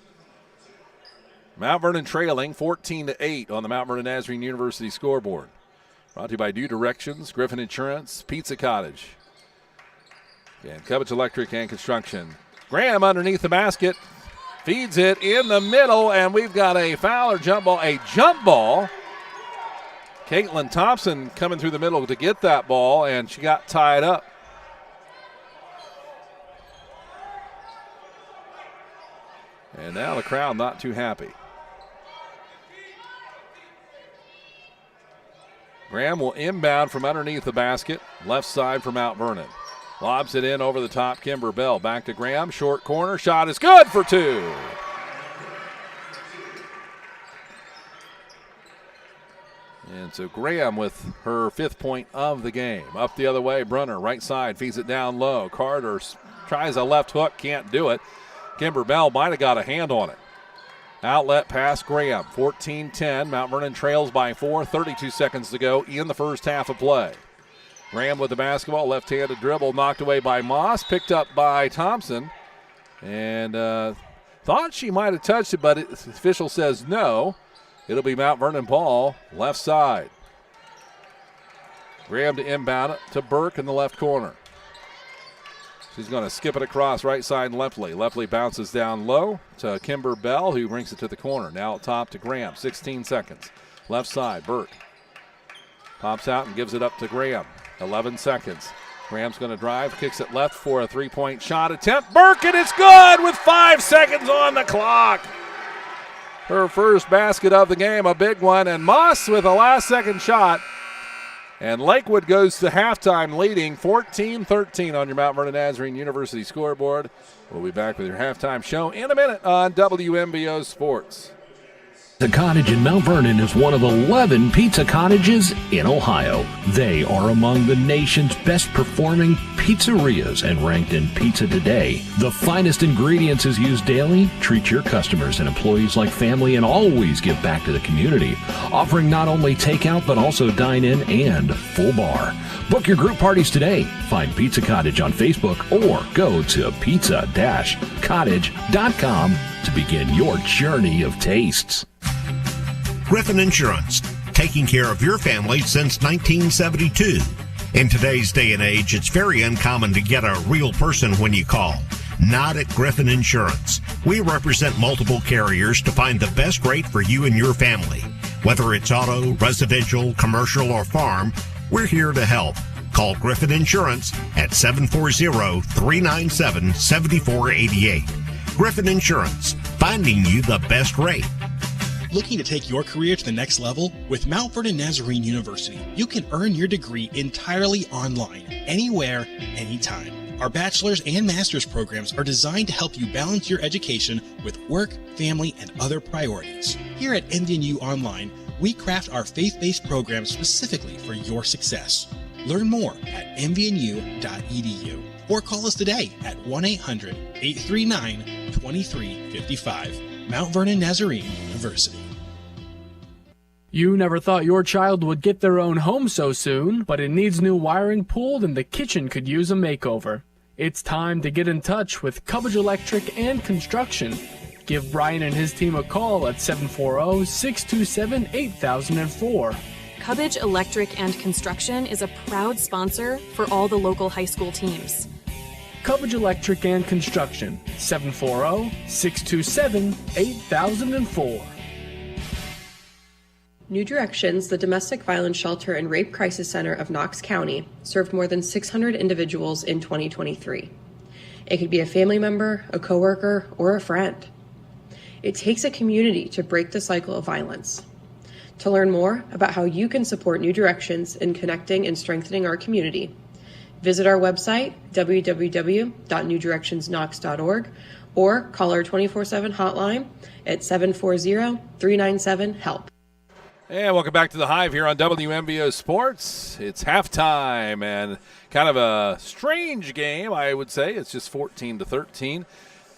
Mount Vernon trailing 14-8 on the Mount Vernon Nazarene University scoreboard. Brought to you by Due Directions, Griffin Insurance, Pizza Cottage, and Cubbage Electric and Construction. Graham underneath the basket, feeds it in the middle, and we've got a foul or jump ball. A jump ball. Caitlin Thompson coming through the middle to get that ball, and she got tied up. And now the crowd not too happy. Graham will inbound from underneath the basket, left side for Mount Vernon. Lobs it in over the top, Kimber Bell. Back to Graham, short corner, shot is good for 2. And so Graham with her 5th point of the game. Up the other way, Brunner, right side, feeds it down low. Carter tries a left hook, can't do it. Kimber Bell might have got a hand on it. Outlet pass, Graham, 14-10. Mount Vernon trails by 4, 32 seconds to go in the first half of play. Graham with the basketball, left-handed dribble, knocked away by Moss, picked up by Thompson. And thought she might have touched it, but the official says no. It'll be Mount Vernon ball, left side. Graham to inbound it to Burke in the left corner. She's going to skip it across right side Lepley. Lepley bounces down low to Kimber Bell, who brings it to the corner. Now up top to Graham, 16 seconds. Left side, Burke. Pops out and gives it up to Graham. 11 seconds. Graham's going to drive, kicks it left for a three-point shot attempt. Burke, and it's good with 5 seconds on the clock. Her first basket of the game, a big one, and Moss with a last-second shot. And Lakewood goes to halftime leading 14-13 on your Mount Vernon Nazarene University scoreboard. We'll be back with your halftime show in a minute on WMBO Sports. The Cottage in Mount Vernon is one of 11 pizza cottages in Ohio. They are among the nation's best performing pizzerias and ranked in Pizza Today. The finest ingredients is used daily. Treat your customers and employees like family and always give back to the community. Offering not only takeout but also dine-in and full bar. Book your group parties today. Find Pizza Cottage on Facebook or go to pizza-cottage.com to begin your journey of tastes. Griffin Insurance, taking care of your family since 1972. In today's day and age, it's very uncommon to get a real person when you call. Not at Griffin Insurance. We represent multiple carriers to find the best rate for you and your family. Whether it's auto, residential, commercial, or farm, we're here to help. Call Griffin Insurance at 740-397-7488. Griffin Insurance, finding you the best rate. Looking to take your career to the next level? With Mount Vernon Nazarene University, you can earn your degree entirely online, anywhere, anytime. Our bachelor's and master's programs are designed to help you balance your education with work, family, and other priorities. Here at MVNU Online, we craft our faith-based programs specifically for your success. Learn more at mvnu.edu or call us today at 1-800-839-2355. Mount Vernon Nazarene University. You never thought your child would get their own home so soon, but it needs new wiring pulled and the kitchen could use a makeover. It's time to get in touch with Cubbage Electric and Construction. Give Brian and his team a call at 740-627-8004. Cubbage Electric and Construction is a proud sponsor for all the local high school teams. Cubbage Electric and Construction, 740-627-8004. New Directions, the domestic violence shelter and rape crisis center of Knox County, served more than 600 individuals in 2023. It could be a family member, a coworker, or a friend. It takes a community to break the cycle of violence. To learn more about how you can support New Directions in connecting and strengthening our community, visit our website, www.newdirectionsknox.org, or call our 24/7 hotline at 740-397-HELP. And welcome back to the Hive here on WMBO Sports. It's halftime and kind of a strange game, I would say. It's just 14-13.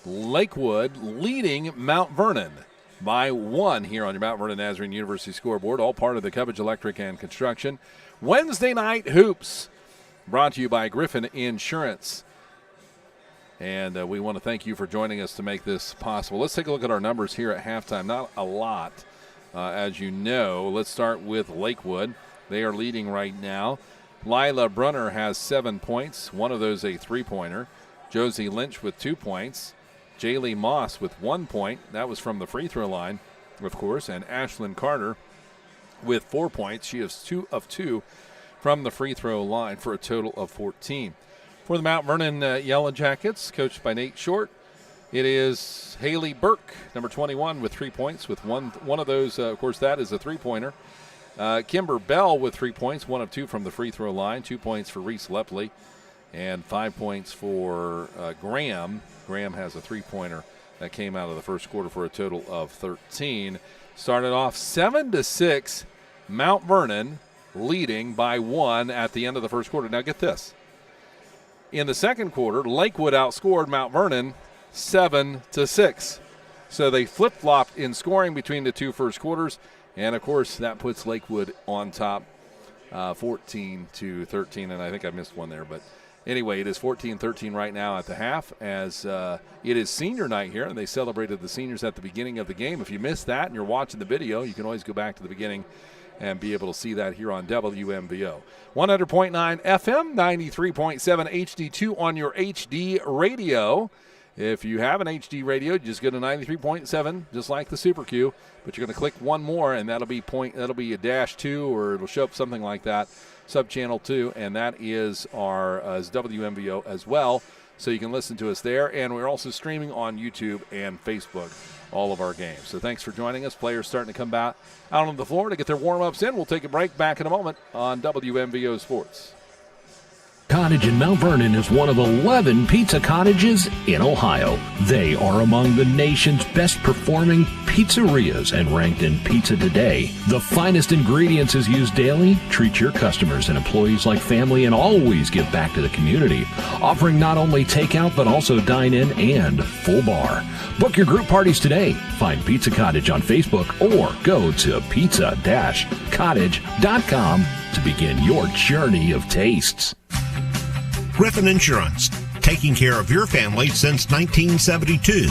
Lakewood leading Mount Vernon by 1 here on your Mount Vernon Nazarene University scoreboard, all part of the Cubbage Electric and Construction. Wednesday night hoops brought to you by Griffin Insurance. And we want to thank you for joining us to make this possible. Let's take a look at our numbers here at halftime. Not a lot, as you know. Let's start with Lakewood. They are leading right now. Lila Brunner has 7 points, one of those a three-pointer. Josie Lynch with 2 points. Jaylee Moss with 1 point. That was from the free throw line, of course. And Ashlyn Carter with 4 points. She has 2 of 2 from the free throw line for a total of 14. For the Mount Vernon Yellow Jackets, coached by Nate Short, it is Haley Burke, number 21, with 3 points. With one of those, of course, that is a three-pointer. Kimber Bell with 3 points, 1 of 2 from the free throw line. 2 points for Reese Lepley, and 5 points for Graham. Graham has a three-pointer that came out of the first quarter for a total of 13. Started off 7-6, Mount Vernon leading by 1 at the end of the first quarter. Now get this. In the second quarter, Lakewood outscored Mount Vernon 7-6. So they flip-flopped in scoring between the two first quarters, and of course that puts Lakewood on top 14-13, and I think I missed one there, but anyway, it is 14-13 right now at the half, as it is senior night here, and they celebrated the seniors at the beginning of the game. If you missed that and you're watching the video, you can always go back to the beginning and be able to see that here on WMBO. 100.9 FM, 93.7 HD2 on your HD radio. If you have an HD radio, just go to 93.7, just like the Super Q. But you're going to click one more, and that'll be a -2, or it'll show up something like that, sub-channel 2, and that is our WMVO as well. So you can listen to us there, and we're also streaming on YouTube and Facebook, all of our games. So thanks for joining us. Players starting to come out on the floor to get their warm-ups in. We'll take a break, back in a moment on WMVO Sports. Cottage in Mount Vernon is one of 11 pizza cottages in Ohio. They are among the nation's best performing pizzerias and ranked in Pizza Today. The finest ingredients is used daily. Treat your customers and employees like family and always give back to the community. Offering not only takeout but also dine-in and full bar. Book your group parties today. Find Pizza Cottage on Facebook or go to pizza-cottage.com to begin your journey of tastes. Griffin Insurance, taking care of your family since 1972.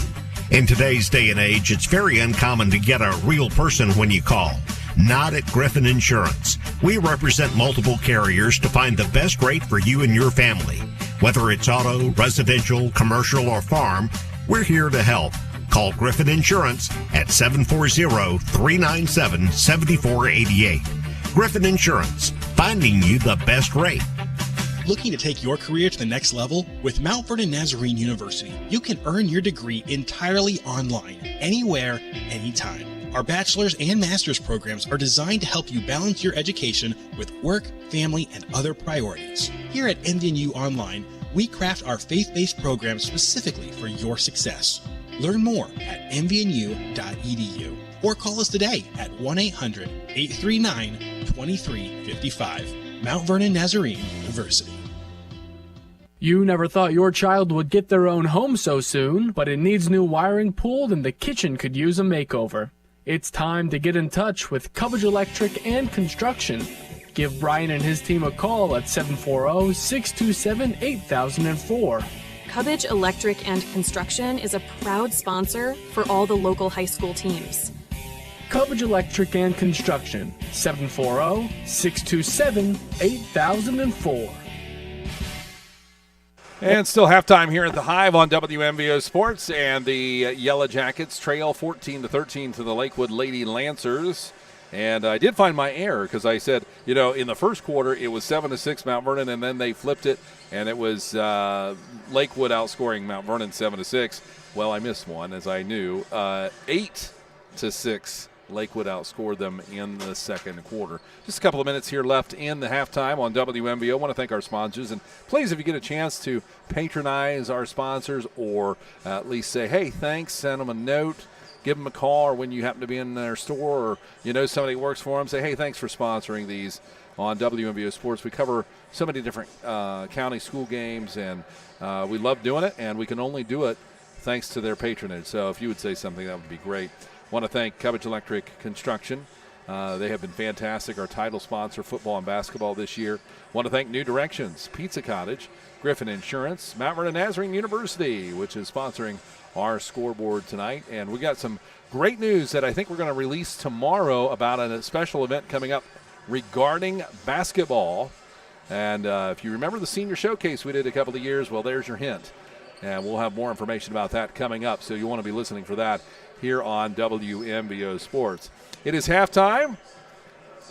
In today's day and age, it's very uncommon to get a real person when you call. Not at Griffin Insurance. We represent multiple carriers to find the best rate for you and your family. Whether it's auto, residential, commercial, or farm, we're here to help. Call Griffin Insurance at 740-397-7488. Griffin Insurance, finding you the best rate. Looking to take your career to the next level? With Mount Vernon Nazarene University, you can earn your degree entirely online, anywhere, anytime. Our bachelor's and master's programs are designed to help you balance your education with work, family, and other priorities. Here at MVNU Online, we craft our faith-based programs specifically for your success. Learn more at mvnu.edu or call us today at 1-800-839-2355. Mount Vernon Nazarene University. You never thought your child would get their own home so soon, but it needs new wiring pulled and the kitchen could use a makeover. It's time to get in touch with Cubbage Electric and Construction. Give Brian and his team a call at 740-627-8004. Cubbage Electric and Construction is a proud sponsor for all the local high school teams. Cubbage Electric and Construction, 740-627-8004. And still halftime here at the Hive on WMVO Sports, and the Yellow Jackets trail 14-13 to the Lakewood Lady Lancers. And I did find my error because I said, in the first quarter it was 7-6 Mount Vernon, and then they flipped it, and it was Lakewood outscoring Mount Vernon 7-6. Well, I missed one, as I knew. 8-6. Lakewood outscored them in the second quarter. Just a couple of minutes here left in the halftime on WMVO. I want to thank our sponsors. And please, if you get a chance to patronize our sponsors or at least say, hey, thanks, send them a note, give them a call, or when you happen to be in their store or somebody who works for them, say, hey, thanks for sponsoring these on WMVO Sports. We cover so many different county school games, and we love doing it, and we can only do it thanks to their patronage. So if you would say something, that would be great. Want to thank Cubbage Electric Construction. They have been fantastic, our title sponsor, football and basketball this year. Want to thank New Directions, Pizza Cottage, Griffin Insurance, Mount Vernon Nazarene University, which is sponsoring our scoreboard tonight. And we got some great news that I think we're going to release tomorrow about a special event coming up regarding basketball. And if you remember the senior showcase we did a couple of years, well, there's your hint. And we'll have more information about that coming up, so you want to be listening for that here on WMVO Sports. It is halftime.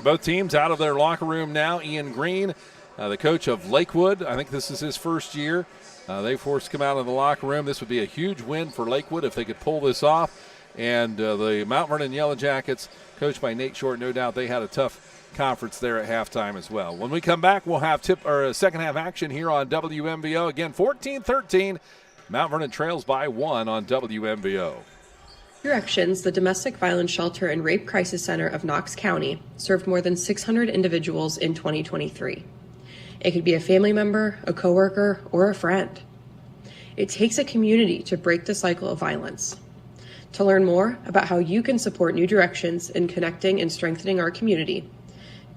Both teams out of their locker room now. Ian Green, the coach of Lakewood, I think this is his first year. They forced to come out of the locker room. This would be a huge win for Lakewood if they could pull this off. And the Mount Vernon Yellow Jackets, coached by Nate Short, no doubt they had a tough conference there at halftime as well. When we come back, we'll have second half action here on WMVO. Again, 14-13. Mount Vernon trails by 1 on WMVO. Directions, the Domestic Violence Shelter and Rape Crisis Center of Knox County, served more than 600 individuals in 2023. It could be a family member, a coworker, or a friend. It takes a community to break the cycle of violence. To learn more about how you can support New Directions in connecting and strengthening our community,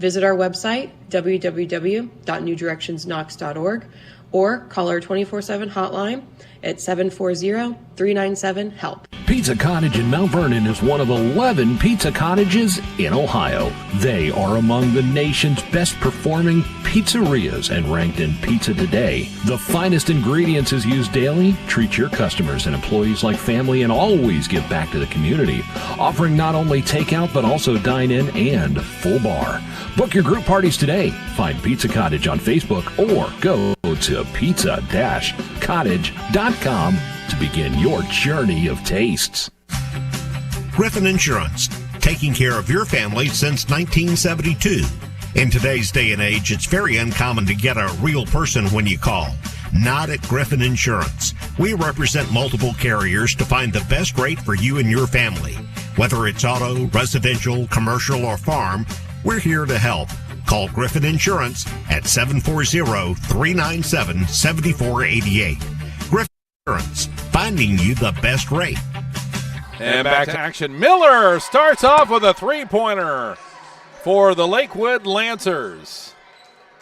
visit our website, www.newdirectionsknox.org, or call our 24/7 hotline at 740-397-HELP. Pizza Cottage in Mount Vernon is one of 11 pizza cottages in Ohio. They are among the nation's best performing pizzerias and ranked in Pizza Today. The finest ingredients is used daily. Treat your customers and employees like family and always give back to the community. Offering not only takeout but also dine-in and full bar. Book your group parties today. Find Pizza Cottage on Facebook or go to pizza-cottage.com to begin your journey of tastes. Griffin Insurance, taking care of your family since 1972. In today's day and age, it's very uncommon to get a real person when you call. Not at Griffin Insurance. We represent multiple carriers to find the best rate for you and your family. Whether it's auto, residential, commercial, or farm, we're here to help. Call Griffin Insurance at 740-397-7488. Griffin Insurance, finding you the best rate. And back to action. Miller starts off with a three-pointer for the Lakewood Lancers.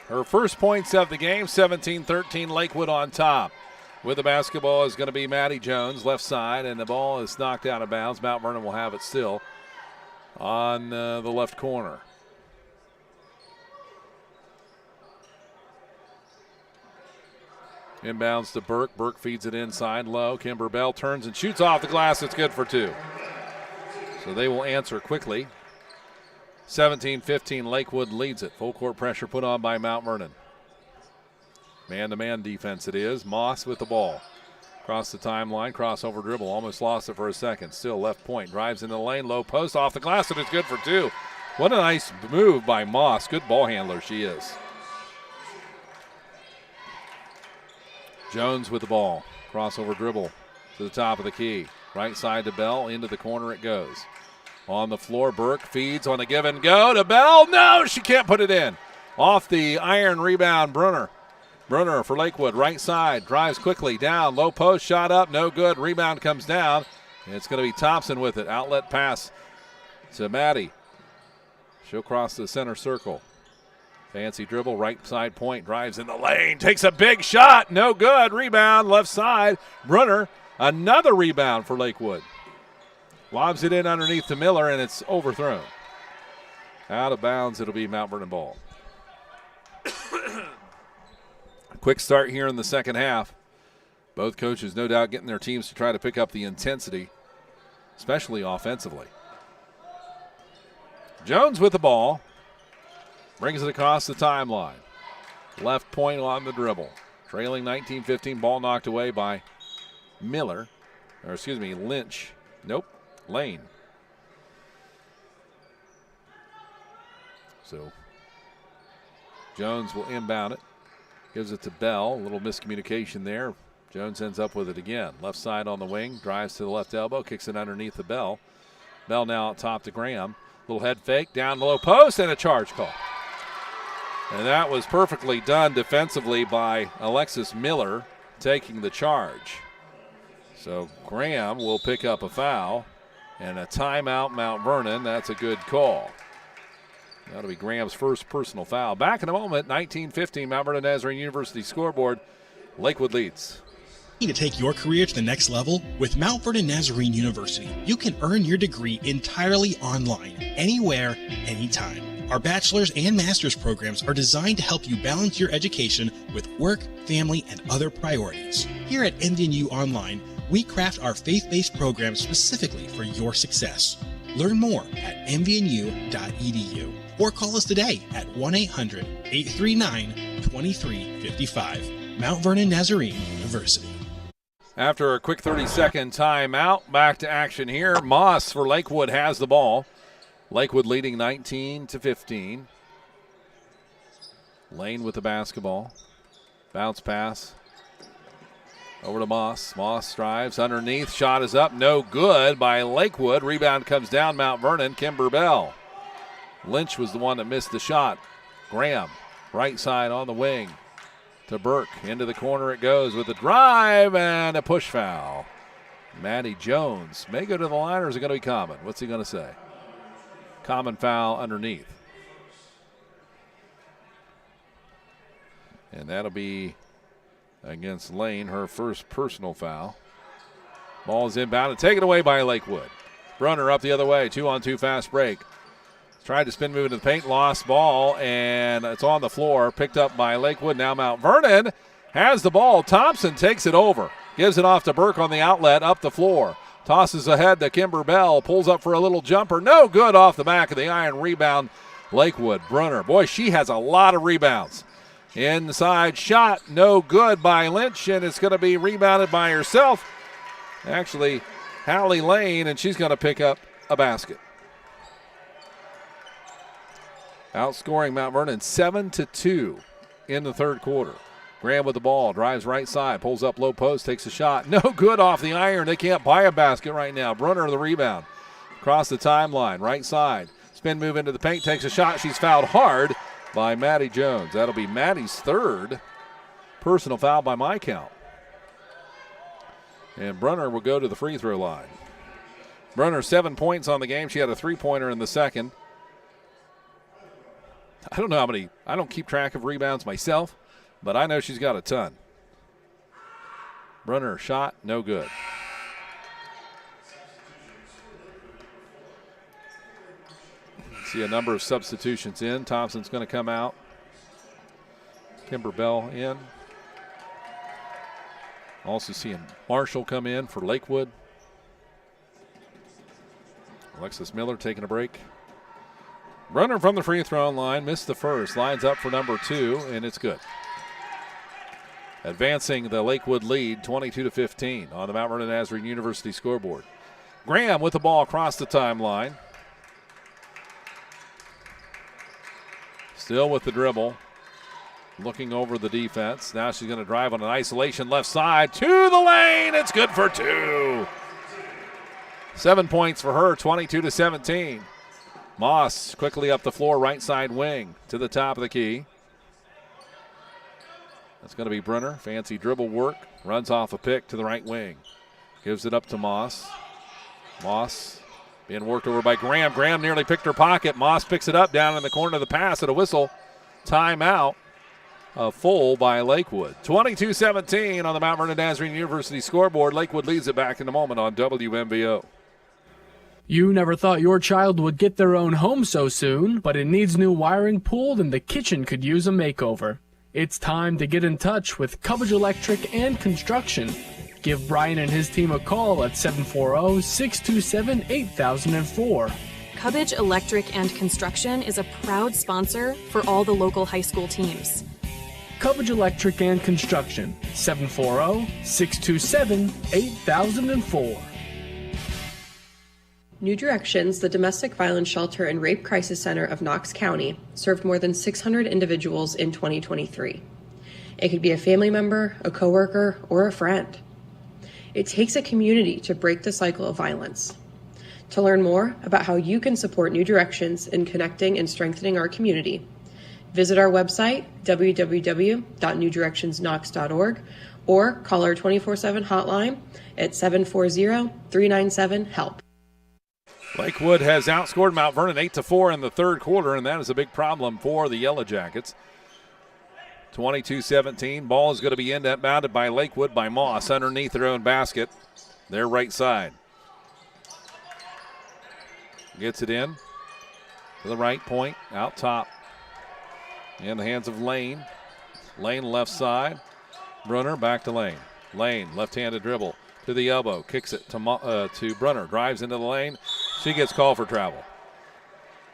Her first points of the game, 17-13, Lakewood on top. With the basketball is going to be Maddie Jones, left side, and the ball is knocked out of bounds. Mount Vernon will have it still on the left corner. Inbounds to Burke. Burke feeds it inside low. Kimber Bell turns and shoots off the glass. It's good for two. So they will answer quickly. 17-15, Lakewood leads it. Full court pressure put on by Mount Vernon. Man-to-man defense it is. Moss with the ball. Across the timeline, crossover dribble. Almost lost it for a second. Still left point. Drives into the lane. Low post off the glass, and it's good for two. What a nice move by Moss. Good ball handler she is. Jones with the ball. Crossover dribble to the top of the key. Right side to Bell. Into the corner it goes. On the floor, Burke feeds on the give and go to Bell. No, she can't put it in. Off the iron rebound, Brunner. Brunner for Lakewood. Right side. Drives quickly down. Low post shot up. No good. Rebound comes down. And it's going to be Thompson with it. Outlet pass to Maddie. She'll cross the center circle. Fancy dribble, right side point, drives in the lane, takes a big shot, no good. Rebound, left side. Brunner, another rebound for Lakewood. Lobs it in underneath to Miller, and it's overthrown. Out of bounds, it'll be Mount Vernon ball. Quick start here in the second half. Both coaches no doubt getting their teams to try to pick up the intensity, especially offensively. Jones with the ball. Brings it across the timeline. Left point on the dribble. Trailing 19-15, ball knocked away by Lynch. Nope, Lane. So Jones will inbound it. Gives it to Bell. A little miscommunication there. Jones ends up with it again. Left side on the wing. Drives to the left elbow. Kicks it underneath the Bell. Bell now out top to Graham. Little head fake. Down the low post and a charge call. And that was perfectly done defensively by Alexis Miller, taking the charge. So Graham will pick up a foul and a timeout, Mount Vernon. That's a good call. That'll be Graham's first personal foul. Back in a moment, 19-15, Mount Vernon Nazarene University scoreboard. Lakewood leads. To take your career to the next level? With Mount Vernon Nazarene University, you can earn your degree entirely online, anywhere, anytime. Our bachelor's and master's programs are designed to help you balance your education with work, family, and other priorities. Here at MVNU Online, we craft our faith-based programs specifically for your success. Learn more at mvnu.edu or call us today at 1-800-839-2355. Mount Vernon Nazarene University. After a quick 30-second timeout, back to action here. Moss for Lakewood has the ball. Lakewood leading 19-15. Lane with the basketball. Bounce pass. Over to Moss. Moss drives underneath. Shot is up. No good by Lakewood. Rebound comes down Mount Vernon. Kimber Bell. Lynch was the one that missed the shot. Graham, right side on the wing. To Burke. Into the corner it goes with a drive and a push foul. Maddie Jones may go to the line, or is it going to be common? What's he going to say? Common foul underneath. And that'll be against Lane, her first personal foul. Ball is inbound and taken away by Lakewood. Brunner up the other way, 2-on-2 fast break. Tried to spin move into the paint, lost ball, and it's on the floor. Picked up by Lakewood. Now Mount Vernon has the ball. Thompson takes it over. Gives it off to Burke on the outlet, up the floor. Tosses ahead to Kimber Bell. Pulls up for a little jumper. No good off the back of the iron. Rebound, Lakewood. Brunner. Boy, she has a lot of rebounds. Inside shot, no good by Lynch, and it's going to be rebounded by herself. Actually, Hallie Lane, and she's going to pick up a basket. Outscoring Mount Vernon 7-2 in the third quarter. Graham with the ball, drives right side, pulls up low post, takes a shot. No good off the iron. They can't buy a basket right now. Brunner the rebound. Across the timeline, right side. Spin move into the paint, takes a shot. She's fouled hard by Maddie Jones. That'll be Maddie's third personal foul by my count. And Brunner will go to the free throw line. Brunner 7 points on the game. She had a three-pointer in the second. I don't know how many. I don't keep track of rebounds myself, but I know she's got a ton. Brunner shot, no good. See a number of substitutions in. Thompson's going to come out. Kimber Bell in. Also seeing Marshall come in for Lakewood. Alexis Miller taking a break. Brunner from the free throw line, missed the first. Lines up for number 2, and it's good. Advancing the Lakewood lead, 22-15 on the Mount Vernon Nazarene University scoreboard. Graham with the ball across the timeline. Still with the dribble. Looking over the defense. Now she's going to drive on an isolation left side to the lane. It's good for 2. 7 points for her, 22-17. Moss quickly up the floor, right side wing to the top of the key. That's going to be Brunner. Fancy dribble work. Runs off a pick to the right wing. Gives it up to Moss. Moss being worked over by Graham. Graham nearly picked her pocket. Moss picks it up down in the corner of the pass at a whistle. Timeout. A full by Lakewood. 22-17 on the Mount Vernon Nazarene University scoreboard. Lakewood leads it back in a moment on WMVO. You never thought your child would get their own home so soon, but it needs new wiring pulled and the kitchen could use a makeover. It's time to get in touch with Cubbage Electric and Construction. Give Brian and his team a call at 740-627-8004. Cubbage Electric and Construction is a proud sponsor for all the local high school teams. Cubbage Electric and Construction, 740-627-8004. New Directions, the domestic violence shelter and rape crisis center of Knox County, served more than 600 individuals in 2023. It could be a family member, a coworker, or a friend. It takes a community to break the cycle of violence. To learn more about how you can support New Directions in connecting and strengthening our community, visit our website, www.newdirectionsknox.org, or call our 24/7 hotline at 740-397-HELP. Lakewood has outscored Mount Vernon 8-4 in the third quarter, and that is a big problem for the Yellow Jackets. 22-17. Ball is going to be inbounded by Lakewood by Moss underneath their own basket. Their right side. Gets it in to the right point, out top. In the hands of Lane. Lane left side. Brunner back to Lane. Lane, left-handed dribble to the elbow. Kicks it to Brunner. Drives into the lane. She gets called for travel.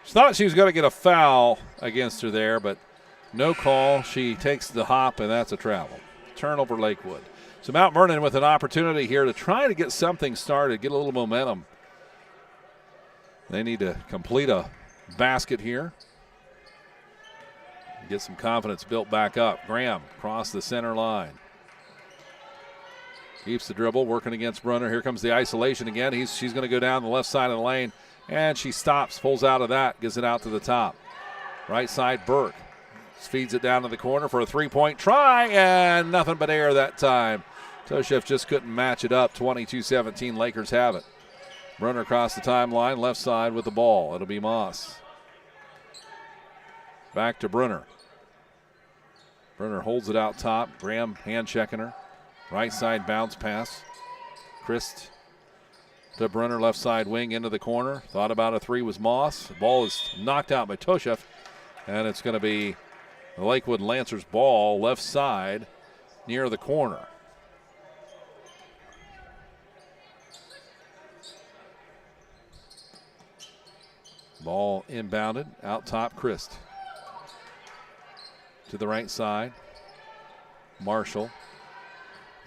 She thought she was going to get a foul against her there, but no call. She takes the hop, and that's a travel. Turnover Lakewood. So Mount Vernon with an opportunity here to try to get something started, get a little momentum. They need to complete a basket here. Get some confidence built back up. Graham across the center line. Keeps the dribble, working against Brunner. Here comes the isolation again. She's going to go down the left side of the lane, and she stops, pulls out of that, gets it out to the top. Right side, Burke. Feeds it down to the corner for a three-point try, and nothing but air that time. Toshev just couldn't match it up. 22-17, Lakers have it. Brunner across the timeline, left side with the ball. It'll be Moss. Back to Brunner. Brunner holds it out top. Graham hand checking her. Right side bounce pass. Christ to Brunner, left side wing into the corner. Thought about a three was Moss. The ball is knocked out by Toshef, and it's going to be the Lakewood Lancers ball left side near the corner. Ball inbounded, out top, Christ. To the right side, Marshall.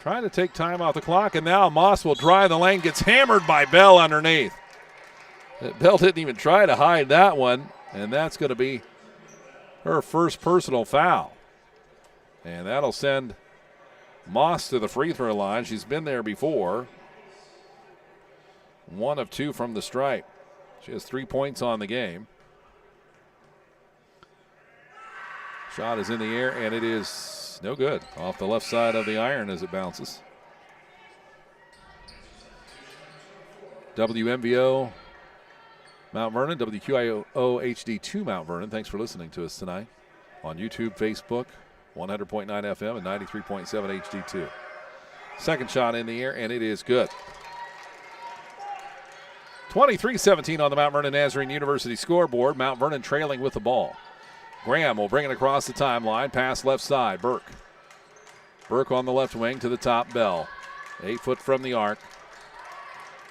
Trying to take time off the clock, and now Moss will drive the lane, gets hammered by Bell underneath. Bell didn't even try to hide that one, and that's going to be her first personal foul. And that'll send Moss to the free throw line. She's been there before. 1 of 2 from the stripe. She has 3 points on the game. Shot is in the air, and it is no good. Off the left side of the iron as it bounces. WMVO Mount Vernon, WQIO HD2 Mount Vernon. Thanks for listening to us tonight on YouTube, Facebook, 100.9 FM and 93.7 HD2. Second shot in the air, and it is good. 23-17 on the Mount Vernon Nazarene University scoreboard. Mount Vernon trailing with the ball. Graham will bring it across the timeline. Pass left side. Burke on the left wing to the top. Bell. 8 foot from the arc.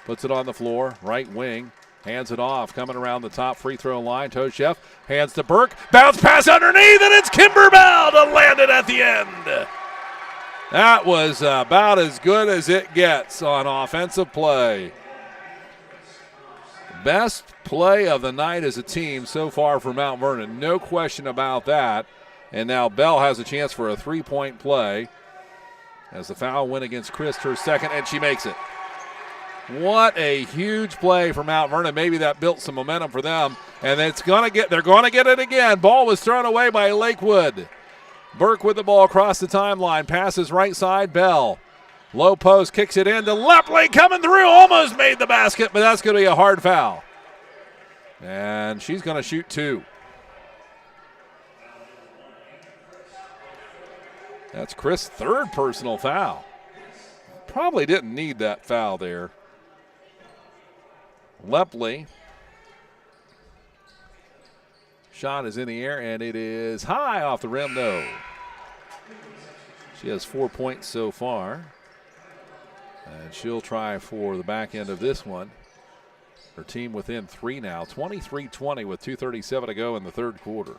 Puts it on the floor. Right wing. Hands it off. Coming around the top free throw line. Toshef hands to Burke. Bounce pass underneath, and it's Kimber Bell to land it at the end. That was about as good as it gets on offensive play. Best play of the night as a team so far for Mount Vernon. No question about that. And now Bell has a chance for a three-point play as the foul went against Christ, her second, and she makes it. What a huge play for Mount Vernon. Maybe that built some momentum for them. And they're going to get it again. Ball was thrown away by Lakewood. Burke with the ball across the timeline. Passes right side, Bell. Low post, kicks it in to Lepley, coming through, almost made the basket, but that's going to be a hard foul. And she's going to shoot 2. That's Chris' third personal foul. Probably didn't need that foul there. Lepley. Shot is in the air, and it is high off the rim, no. She has 4 points so far. And she'll try for the back end of this one. Her team within 3 now. 23-20 with 2:37 to go in the third quarter.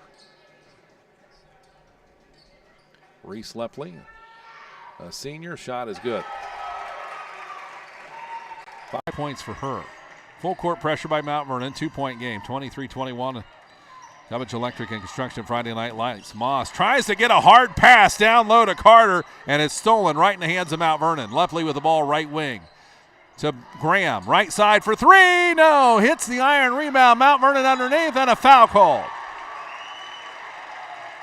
Reese Lepley, a senior, shot is good. 5 points for her. Full court pressure by Mount Vernon. 2-point game. 23-21. Cubbage Electric and Construction Friday Night Lights. Moss tries to get a hard pass down low to Carter, and it's stolen right in the hands of Mount Vernon. Lepley with the ball right wing to Graham. Right side for 3. No, hits the iron rebound. Mount Vernon underneath, and a foul called.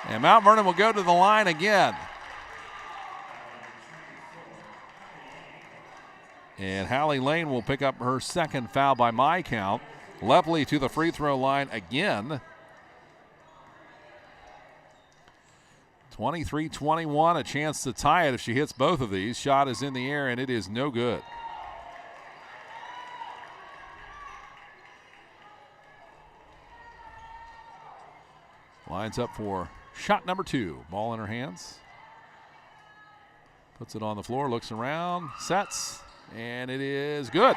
And Mount Vernon will go to the line again. And Hallie Lane will pick up her second foul by my count. Lepley to the free throw line again. 23-21, a chance to tie it if she hits both of these. Shot is in the air, and it is no good. Lines up for shot number 2. Ball in her hands. Puts it on the floor, looks around, sets, and it is good.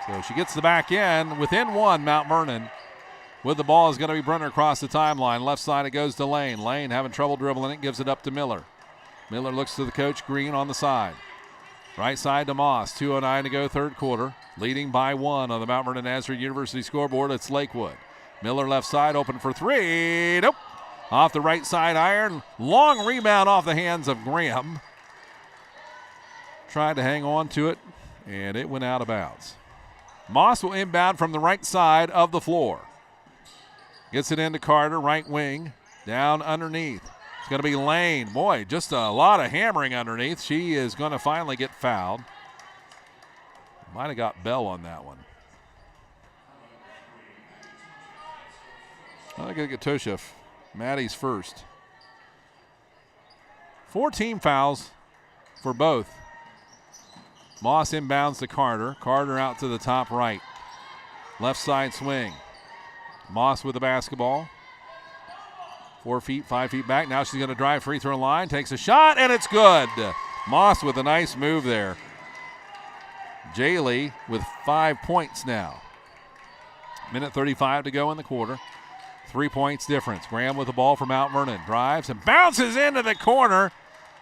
So she gets the back end. Within 1, Mount Vernon. With the ball is going to be Brunner across the timeline. Left side it goes to Lane. Lane having trouble dribbling it, gives it up to Miller. Miller looks to the coach, Green on the side. Right side to Moss. 2:09 to go third quarter. Leading by 1 on the Mount Vernon Nazarene University scoreboard. It's Lakewood. Miller left side open for 3. Nope. Off the right side iron. Long rebound off the hands of Graham. Tried to hang on to it, and it went out of bounds. Moss will inbound from the right side of the floor. Gets it into Carter, right wing, down underneath. It's going to be Lane. Boy, just a lot of hammering underneath. She is going to finally get fouled. Might have got Bell on that one. I got to get Toshef. Maddie's first. 4 team fouls for both Moss inbounds to Carter. Carter out to the top right. Left side swing. Moss with the basketball. 4 feet, 5 feet back. Now she's going to drive free throw line. Takes a shot, and it's good. Moss with a nice move there. Jaylee with 5 points now. Minute 35 to go in the quarter. 3 points difference. Graham with the ball for Mount Vernon. Drives and bounces into the corner.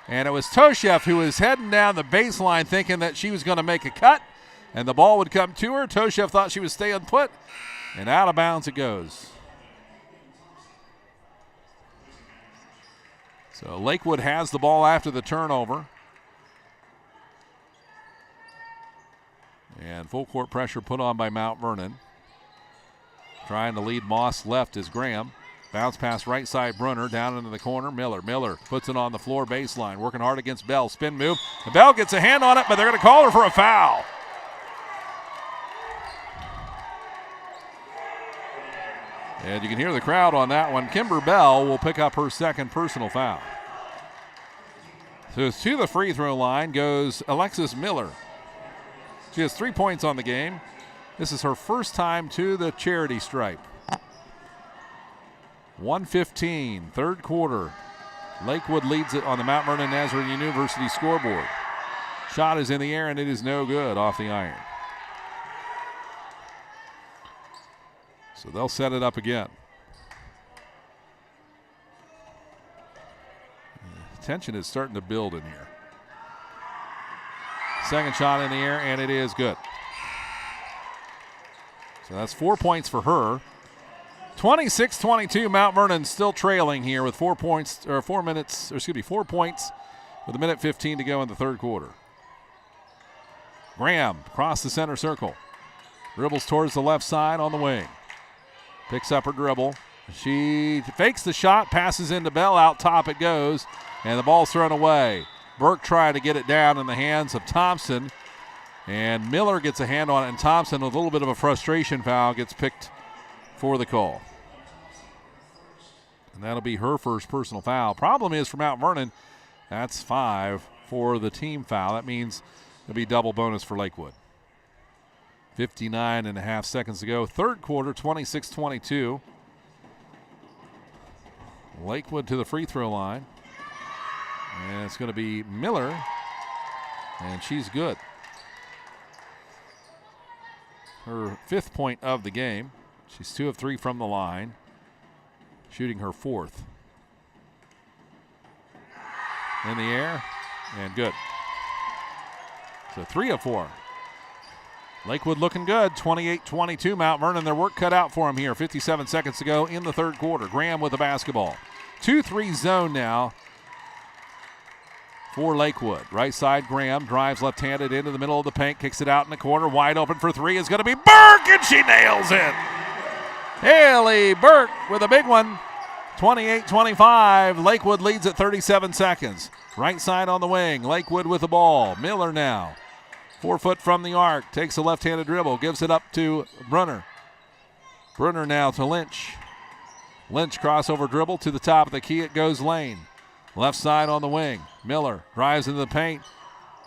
And it was Toshev who was heading down the baseline thinking that she was going to make a cut and the ball would come to her. Toshev thought she was staying put, and out of bounds it goes. So Lakewood has the ball after the turnover. And full court pressure put on by Mount Vernon. Trying to lead Moss left is Graham. Bounce pass right side, Brunner down into the corner. Miller puts it on the floor baseline, working hard against Bell. Spin move. And Bell gets a hand on it, but they're going to call her for a foul. And you can hear the crowd on that one. Kimber Bell will pick up her second personal foul. So to the free throw line goes Alexis Miller. She has 3 points on the game. This is her first time to the charity stripe. 1:15, third quarter. Lakewood leads it on the Mount Vernon Nazarene University scoreboard. Shot is in the air, and it is no good off the iron. So they'll set it up again. Tension is starting to build in here. Second shot in the air, and it is good. So that's 4 points for her. 26-22, Mount Vernon still trailing here with 4 points with a minute 15 to go in the third quarter. Graham across the center circle. Dribbles towards the left side on the wing. Picks up her dribble. She fakes the shot, passes into Bell, out top it goes, and the ball's thrown away. Burke trying to get it down in the hands of Thompson, and Miller gets a hand on it, and Thompson, with a little bit of a frustration foul, gets picked for the call. And that'll be her first personal foul. Problem is for Mount Vernon, that's 5 for the team foul. That means it'll be double bonus for Lakewood. 59.5 seconds to go. Third quarter, 26-22. Lakewood to the free throw line. And it's going to be Miller, and she's good. Her 5th point of the game. She's 2 of 3 from the line, shooting her 4th. In the air, and good. So 3 of 4. Lakewood looking good, 28-22. Mount Vernon, their work cut out for them here. 57 seconds to go in the third quarter. Graham with the basketball. 2-3 zone now for Lakewood. Right side, Graham drives left-handed into the middle of the paint, kicks it out in the corner. Wide open for 3 is going to be Burke, and she nails it. Haley Burke with a big one. 28-25. Lakewood leads at 37 seconds. Right side on the wing. Lakewood with the ball. Miller now. 4 foot from the arc. Takes a left-handed dribble. Gives it up to Brunner. Brunner now to Lynch. Lynch crossover dribble to the top of the key. It goes Lane. Left side on the wing. Miller drives into the paint.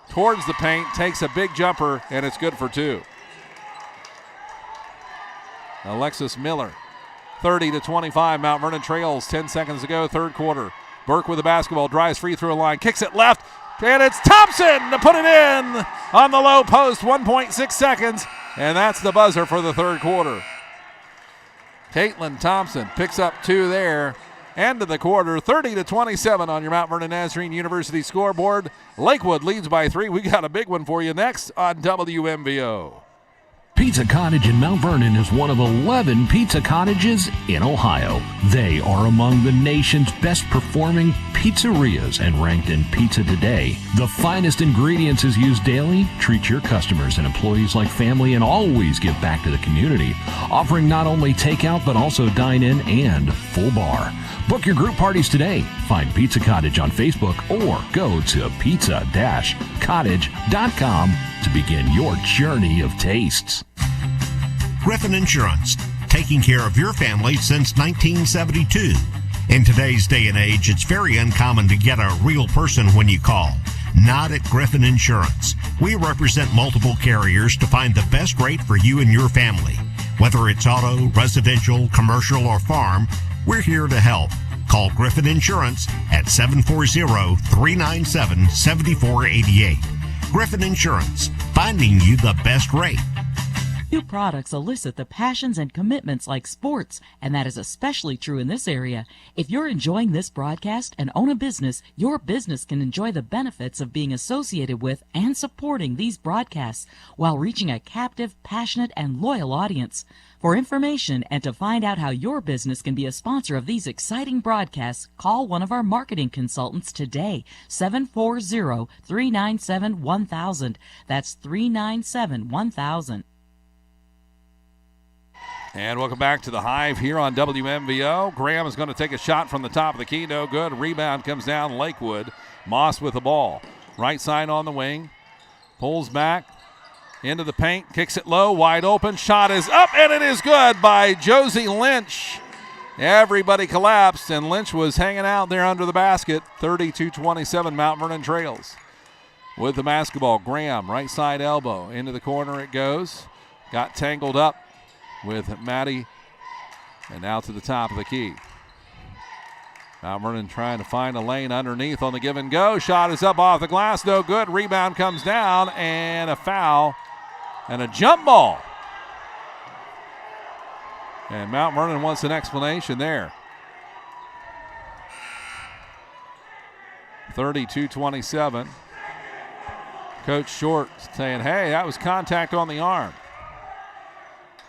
Towards the paint. Takes a big jumper, and it's good for 2. Alexis Miller. 30-25. Mount Vernon trails. 10 seconds to go. Third quarter. Burke with the basketball. Drives free throw line. Kicks it left. And it's Thompson to put it in on the low post. 1.6 seconds. And that's the buzzer for the third quarter. Caitlin Thompson picks up 2 there. End of the quarter. 30-27 on your Mount Vernon Nazarene University scoreboard. Lakewood leads by 3. We got a big one for you next on WMVO. Pizza Cottage in Mount Vernon is one of 11 pizza cottages in Ohio. They are among the nation's best performing pizzerias and ranked in Pizza Today. The finest ingredients is used daily. Treat your customers and employees like family and always give back to the community, offering not only takeout but also dine-in and full bar. Book your group parties today. Find Pizza Cottage on Facebook or go to pizza-cottage.com to begin your journey of tastes. Griffin Insurance, taking care of your family since 1972. In today's day and age, it's very uncommon to get a real person when you call. Not at Griffin Insurance. We represent multiple carriers to find the best rate for you and your family. Whether it's auto, residential, commercial, or farm, we're here to help. Call Griffin Insurance at 740-397-7488. Griffin Insurance, finding you the best rate. New products elicit the passions and commitments like sports, and that is especially true in this area. If you're enjoying this broadcast and own a business, your business can enjoy the benefits of being associated with and supporting these broadcasts while reaching a captive, passionate, and loyal audience. For information and to find out how your business can be a sponsor of these exciting broadcasts, call one of our marketing consultants today, 740-397-1000. That's 397-1000. And welcome back to the Hive here on WMVO. Graham is going to take a shot from the top of the key. No good. Rebound comes down Lakewood. Moss with the ball. Right side on the wing. Pulls back into the paint. Kicks it low. Wide open. Shot is up, and it is good by Josie Lynch. Everybody collapsed, and Lynch was hanging out there under the basket. 32-27, Mount Vernon trails. With the basketball, Graham, right side elbow. Into the corner it goes. Got tangled up with Maddie, and now to the top of the key. Mount Vernon trying to find a lane underneath on the give and go. Shot is up off the glass, no good. Rebound comes down, and a foul, and a jump ball. And Mount Vernon wants an explanation there. 32-27. Coach Short saying, hey, that was contact on the arm.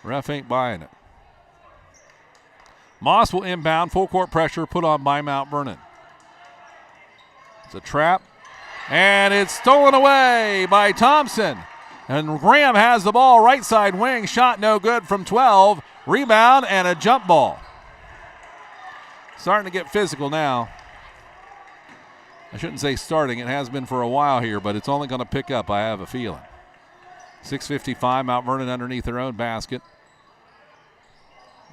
Ref ain't buying it. Moss will inbound. Full court pressure put on by Mount Vernon. It's a trap. And it's stolen away by Thompson. And Graham has the ball. Right side wing. Shot no good from 12. Rebound and a jump ball. Starting to get physical now. I shouldn't say starting. It has been for a while here, but it's only going to pick up, I have a feeling. 6:55, Mount Vernon underneath their own basket.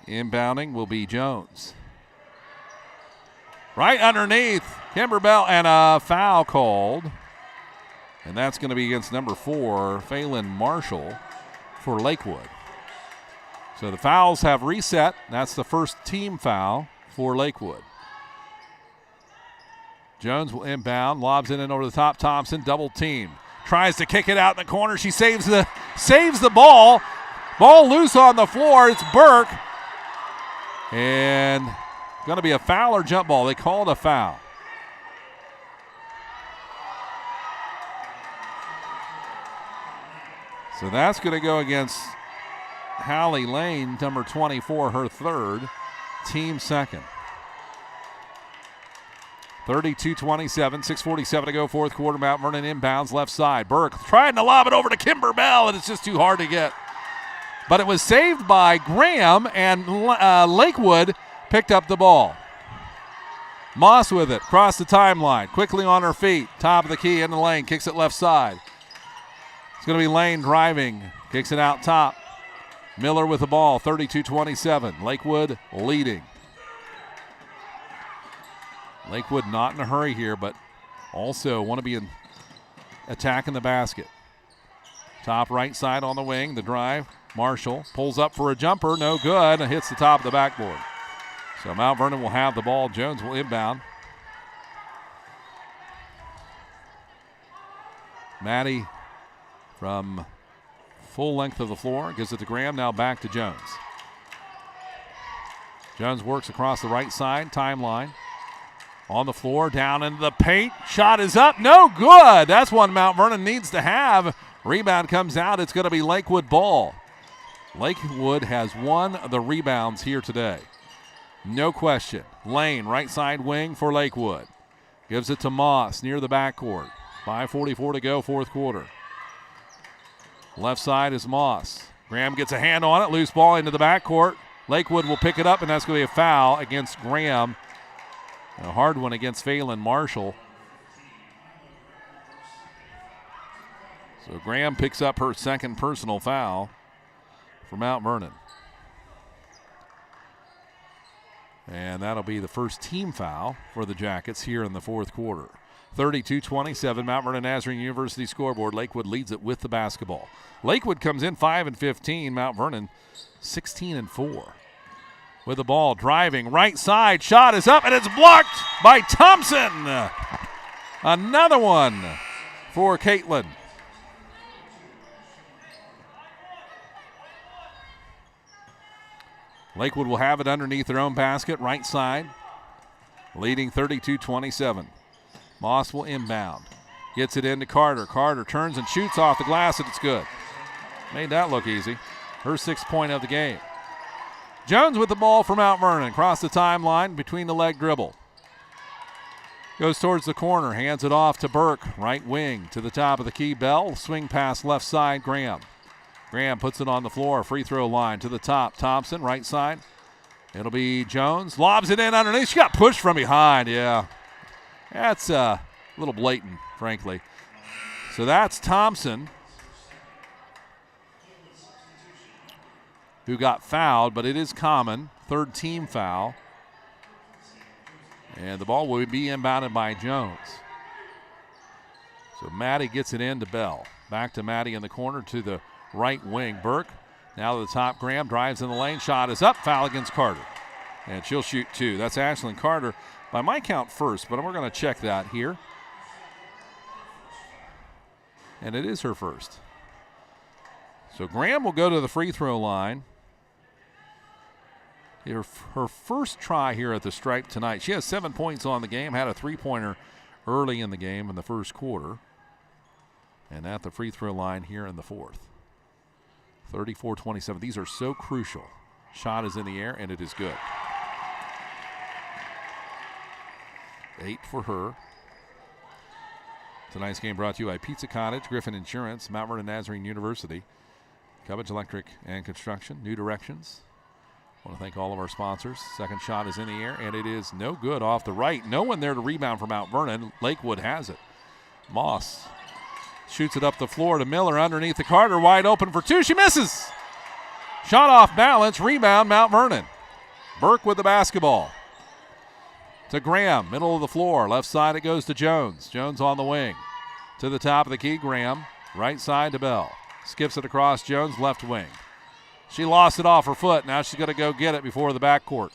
Inbounding will be Jones. Right underneath, Kimber Bell, and a foul called. And that's going to be against number 4, Phelan Marshall, for Lakewood. So the fouls have reset. That's the first team foul for Lakewood. Jones will inbound, lobs it in over the top. Thompson, double team. Tries to kick it out in the corner. She saves the ball. Ball loose on the floor. It's Burke. And going to be a foul or jump ball. They called a foul. So that's going to go against Hallie Lane, number 24, her third, team second. 32-27, 6:47 to go, fourth quarter. Mount Vernon inbounds left side. Burke trying to lob it over to Kimber Bell, and it's just too hard to get. But it was saved by Graham, and Lakewood picked up the ball. Moss with it, across the timeline, quickly on her feet. Top of the key in the lane, kicks it left side. It's going to be Lane driving, kicks it out top. Miller with the ball, 32-27. Lakewood leading. Lakewood not in a hurry here, but also want to be attacking the basket. Top right side on the wing, the drive. Marshall pulls up for a jumper, no good, and hits the top of the backboard. So Mount Vernon will have the ball. Jones will inbound. Maddie from full length of the floor gives it to Graham, now back to Jones. Jones works across the right side, timeline. On the floor, down into the paint. Shot is up, no good. That's one Mount Vernon needs to have. Rebound comes out, it's going to be Lakewood ball. Lakewood has won the rebounds here today. No question. Lane, right side wing for Lakewood. Gives it to Moss near the backcourt. 5:44 to go, fourth quarter. Left side is Moss. Graham gets a hand on it, loose ball into the backcourt. Lakewood will pick it up, and that's going to be a foul against Graham. A hard one against Phelan Marshall. So Graham picks up her second personal foul for Mount Vernon. And that'll be the first team foul for the Jackets here in the fourth quarter. 32-27, Mount Vernon Nazarene University scoreboard. Lakewood leads it with the basketball. Lakewood comes in 5-15. Mount Vernon 16-4. With the ball, driving, right side, shot is up, and it's blocked by Thompson. Another one for Caitlin. Lakewood will have it underneath their own basket, right side, leading 32-27. Moss will inbound. Gets it into Carter. Carter turns and shoots off the glass, and it's good. Made that look easy. Her 6th point of the game. Jones with the ball for Mount Vernon. Across the timeline between the leg dribble. Goes towards the corner. Hands it off to Burke. Right wing to the top of the key. Bell. Swing pass left side. Graham. Graham puts it on the floor. Free throw line to the top. Thompson, right side. It'll be Jones. Lobs it in underneath. She got pushed from behind. Yeah. That's a little blatant, frankly. So that's Thompson, who got fouled, but it is common. 3rd team foul. And the ball will be inbounded by Jones. So Maddie gets it in to Bell. Back to Maddie in the corner to the right wing. Burke now to the top. Graham drives in the lane. Shot is up. Foul against Carter. And she'll shoot 2. That's Ashlyn Carter. By my count first, but we're going to check that here. And it is her first. So Graham will go to the free throw line. Her first try here at the stripe tonight. She has 7 points on the game, had a 3-pointer early in the game in the first quarter. And at the free throw line here in the 4th. 34-27. These are so crucial. Shot is in the air, and it is good. 8 for her. Tonight's game brought to you by Pizza Cottage, Griffin Insurance, Mount Vernon Nazarene University, Cubbage Electric and Construction, New Directions. I want to thank all of our sponsors. Second shot is in the air, and it is no good off the right. No one there to rebound for Mount Vernon. Lakewood has it. Moss shoots it up the floor to Miller underneath the Carter, wide open for 2. She misses. Shot off balance, rebound Mount Vernon. Burke with the basketball. To Graham, middle of the floor. Left side it goes to Jones. Jones on the wing. To the top of the key, Graham. Right side to Bell. Skips it across Jones, left wing. She lost it off her foot. Now she's going to go get it before the backcourt.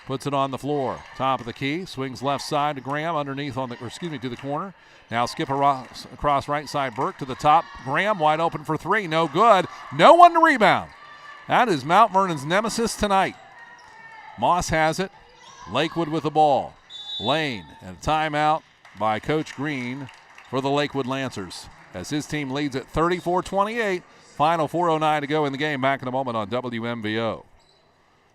Puts it on the floor. Top of the key. Swings left side to Graham underneath to the corner. Now skip across right side. Burke to the top. Graham wide open for 3. No good. No one to rebound. That is Mount Vernon's nemesis tonight. Moss has it. Lakewood with the ball. Lane and a timeout by Coach Green for the Lakewood Lancers as his team leads at 34-28. Final 4:09 to go in the game. Back in a moment on WMVO.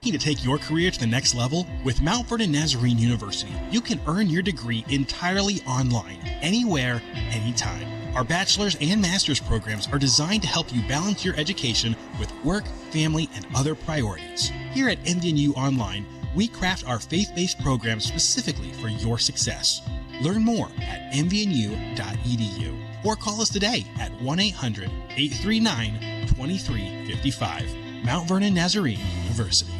To take your career to the next level? With Mount Vernon Nazarene University, you can earn your degree entirely online, anywhere, anytime. Our bachelor's and master's programs are designed to help you balance your education with work, family, and other priorities. Here at MVNU Online, we craft our faith-based programs specifically for your success. Learn more at mvnu.edu or call us today at 1-800-839-2355. Mount Vernon Nazarene University.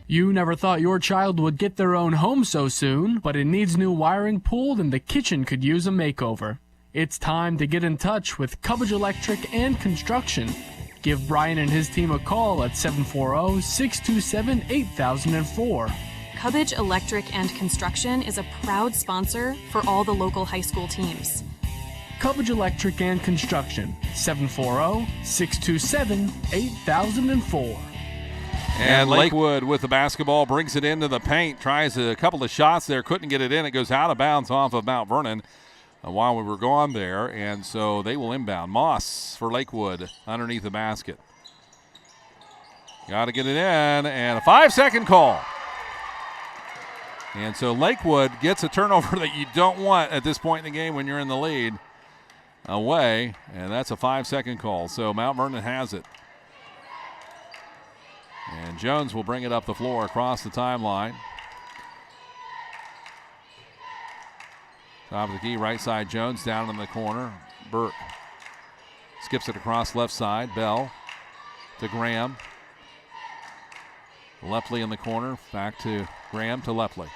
You never thought your child would get their own home so soon, but it needs new wiring pulled and the kitchen could use a makeover. It's time to get in touch with Cubbage Electric and Construction. Give Brian and his team a call at 740-627-8004. Cubbage Electric and Construction is a proud sponsor for all the local high school teams. Cubbage Electric and Construction, 740-627-8004. And Lakewood with the basketball brings it into the paint, tries a couple of shots there, couldn't get it in. It goes out of bounds off of Mount Vernon while we were gone there, and so they will inbound. Moss for Lakewood underneath the basket. Got to get it in, and a 5-second call. And so Lakewood gets a turnover that you don't want at this point in the game when you're in the lead away, and that's a 5-second call. So Mount Vernon has it. And Jones will bring it up the floor across the timeline. Top of the key, right side, Jones down in the corner. Burke skips it across left side. Bell to Graham. Lepley in the corner. Back to Graham to Lepley.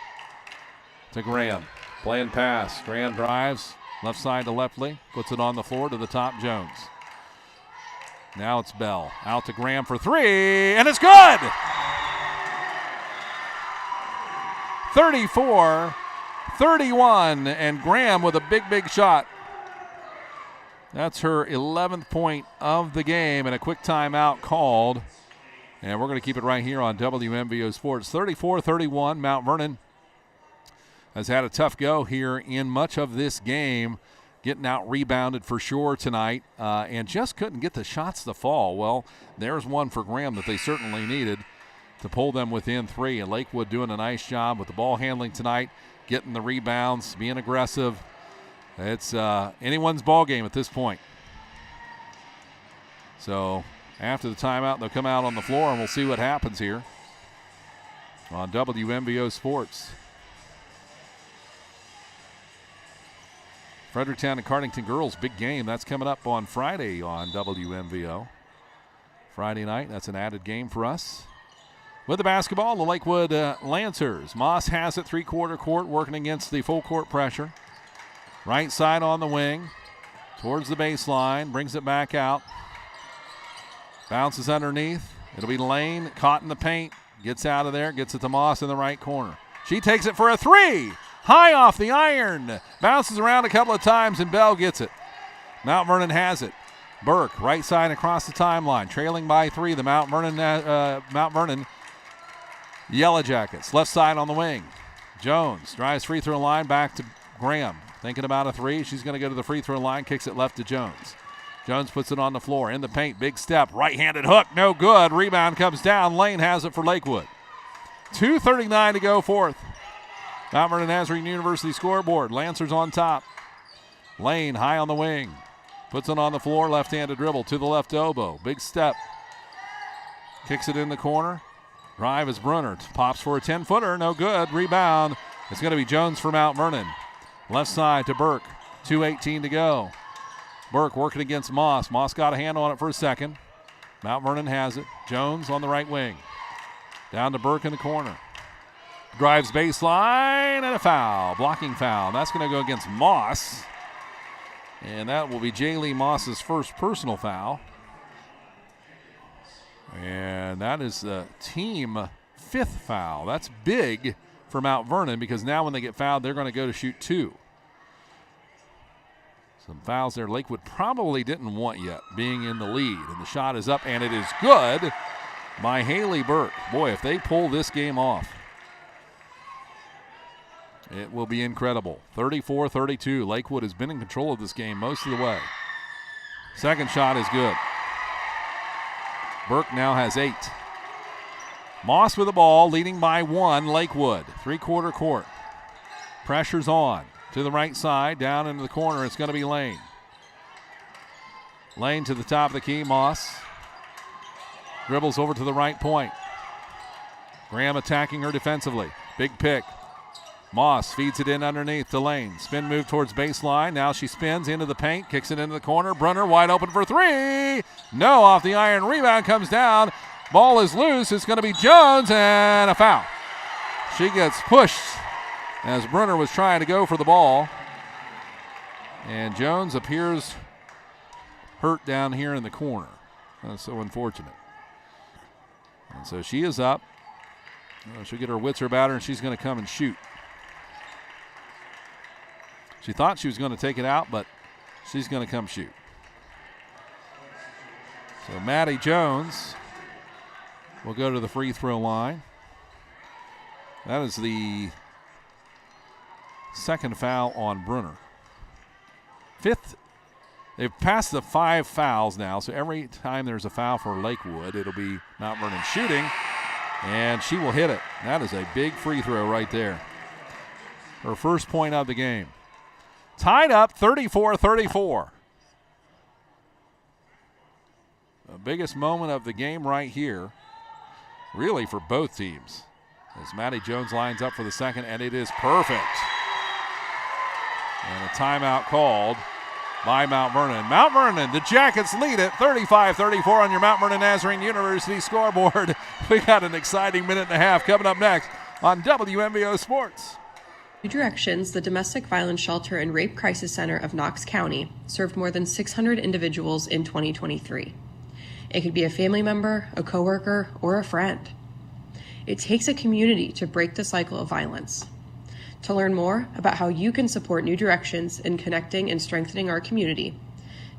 To Graham. Playing pass. Graham drives. Left side to Leftley. Puts it on the floor to the top, Jones. Now it's Bell. Out to Graham for three, and it's good! 34-31, and Graham with a big shot. That's her 11th point of the game, and a quick timeout called. And we're going to keep it right here on WMVO Sports. 34-31, Mount Vernon has had a tough go here in much of this game, getting out rebounded for sure tonight, and just couldn't get the shots to fall. Well, there's one for Graham that they certainly needed to pull them within three, and Lakewood doing a nice job with the ball handling tonight, getting the rebounds, being aggressive. It's anyone's ball game at this point. So after the timeout, they'll come out on the floor, and we'll see what happens here on WMVO Sports. Fredericktown and Cardington girls, big game. That's coming up on Friday on WMVO. Friday night, that's an added game for us. With the basketball, the Lakewood Lancers. Moss has it three-quarter court, working against the full court pressure. Right side on the wing, towards the baseline, brings it back out. Bounces underneath. It'll be Lane, caught in the paint, gets out of there, gets it to Moss in the right corner. She takes it for a three. High off the iron. Bounces around a couple of times, and Bell gets it. Mount Vernon has it. Burke, right side across the timeline, trailing by three. The Mount Vernon Yellow Jackets. Left side on the wing. Jones drives free throw line back to Graham. Thinking about a three. She's going to go to the free throw line, kicks it left to Jones. Jones puts it on the floor. In the paint, big step. Right-handed hook, no good. Rebound comes down. Lane has it for Lakewood. 2:39 to go fourth. Mount Vernon Nazarene University scoreboard. Lancers on top. Lane high on the wing. Puts it on the floor. Left-handed dribble to the left elbow. Big step. Kicks it in the corner. Drive is Brunner. Pops for a 10-footer. No good. Rebound. It's going to be Jones for Mount Vernon. Left side to Burke. 2:18 to go. Burke working against Moss. Moss got a hand on it for a second. Mount Vernon has it. Jones on the right wing. Down to Burke in the corner. Drives baseline, and a foul. Blocking foul. That's going to go against Moss. And that will be Jaylee Moss's first personal foul. And that is the team fifth foul. That's big for Mount Vernon, because now when they get fouled, they're going to go to shoot two. Some fouls there Lakewood probably didn't want yet, being in the lead. And the shot is up, and it is good by Haley Burke. Boy, if they pull this game off, it will be incredible. 34-32. Lakewood has been in control of this game most of the way. Second shot is good. Burke now has 8. Moss with the ball, leading by 1, Lakewood. Three-quarter court. Pressure's on. To the right side, down into the corner, it's going to be Lane. Lane to the top of the key, Moss. Dribbles over to the right point. Graham attacking her defensively. Big pick. Moss feeds it in underneath to Lane. Spin move towards baseline. Now she spins into the paint, kicks it into the corner. Brunner wide open for three. No, off the iron. Rebound comes down. Ball is loose. It's going to be Jones, and a foul. She gets pushed as Brunner was trying to go for the ball. And Jones appears hurt down here in the corner. That's so unfortunate. And so she is up. She'll get her wits about her, and she's going to come and shoot. She thought she was going to take it out, but she's going to come shoot. So Maddie Jones will go to the free throw line. That is the second foul on Brunner. Fifth. They've passed the 5 fouls now, so every time there's a foul for Lakewood, it'll be Mount Vernon shooting, and she will hit it. That is a big free throw right there. Her first point of the game. Tied up 34-34. The biggest moment of the game right here, really for both teams, as Maddie Jones lines up for the second, and it is perfect. And a timeout called by Mount Vernon. Mount Vernon, the Jackets lead it 35-34 on your Mount Vernon Nazarene University scoreboard. We got an exciting minute and a half coming up next on WMVO Sports. New Directions, the domestic violence shelter and rape crisis center of Knox County, served more than 600 individuals in 2023. It could be a family member, a coworker, or a friend. It takes a community to break the cycle of violence. To learn more about how you can support New Directions in connecting and strengthening our community,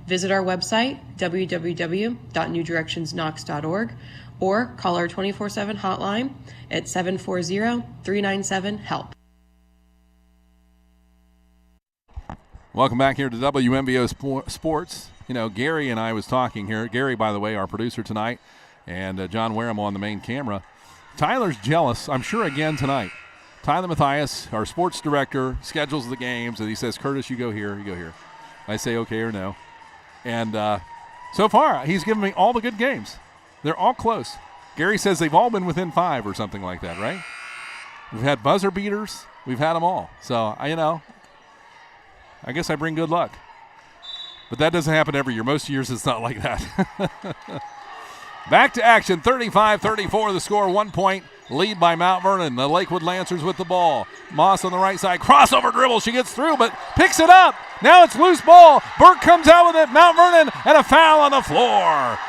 visit our website, www.newdirectionsknox.org, or call our 24/7 hotline at 740-397-HELP. Welcome back here to WMBO Sports. You know, Gary and I was talking here. Gary, by the way, our producer tonight, and John Wareham on the main camera. Tyler's jealous, I'm sure, again tonight. Tyler Mathias, our sports director, schedules the games, and he says, Curtis, you go here, you go here. I say okay or no. And so far, he's given me all the good games. They're all close. Gary says they've all been within 5 or something like that, right? We've had buzzer beaters. We've had them all. So, I guess I bring good luck. But that doesn't happen every year. Most years it's not like that. Back to action, 35-34 the score, 1 point lead by Mount Vernon. The Lakewood Lancers with the ball. Moss on the right side, crossover dribble. She gets through, but picks it up. Now it's loose ball. Burke comes out with it. Mount Vernon, and a foul on the floor.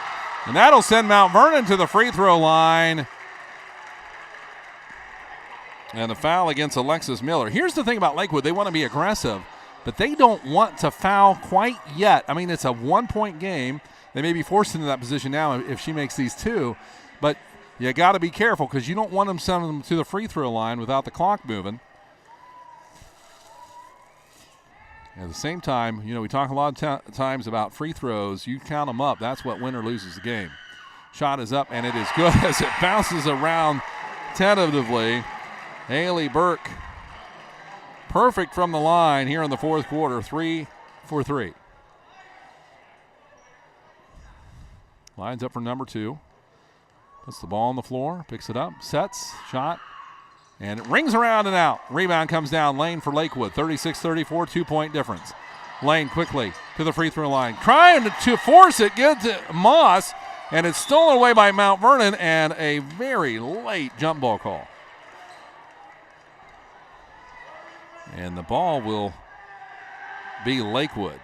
And that'll send Mount Vernon to the free throw line. And a foul against Alexis Miller. Here's the thing about Lakewood. They want to be aggressive, but they don't want to foul quite yet. I mean, it's a 1-point game. They may be forced into that position now if she makes these 2. But you got to be careful because you don't want them sending them to the free throw line without the clock moving. At the same time, we talk a lot of times about free throws. You count them up. That's what wins or loses the game. Shot is up, and it is good as it bounces around tentatively. Haley Burke, perfect from the line here in the fourth quarter, 3 for 3. Lines up for number 2. Puts the ball on the floor, picks it up, sets, shot, and it rings around and out. Rebound comes down. Lane for Lakewood, 36-34, 2-point difference. Lane quickly to the free throw line, trying to force it, good to Moss, and it's stolen away by Mount Vernon, and a very late jump ball call. And the ball will be Lakewood.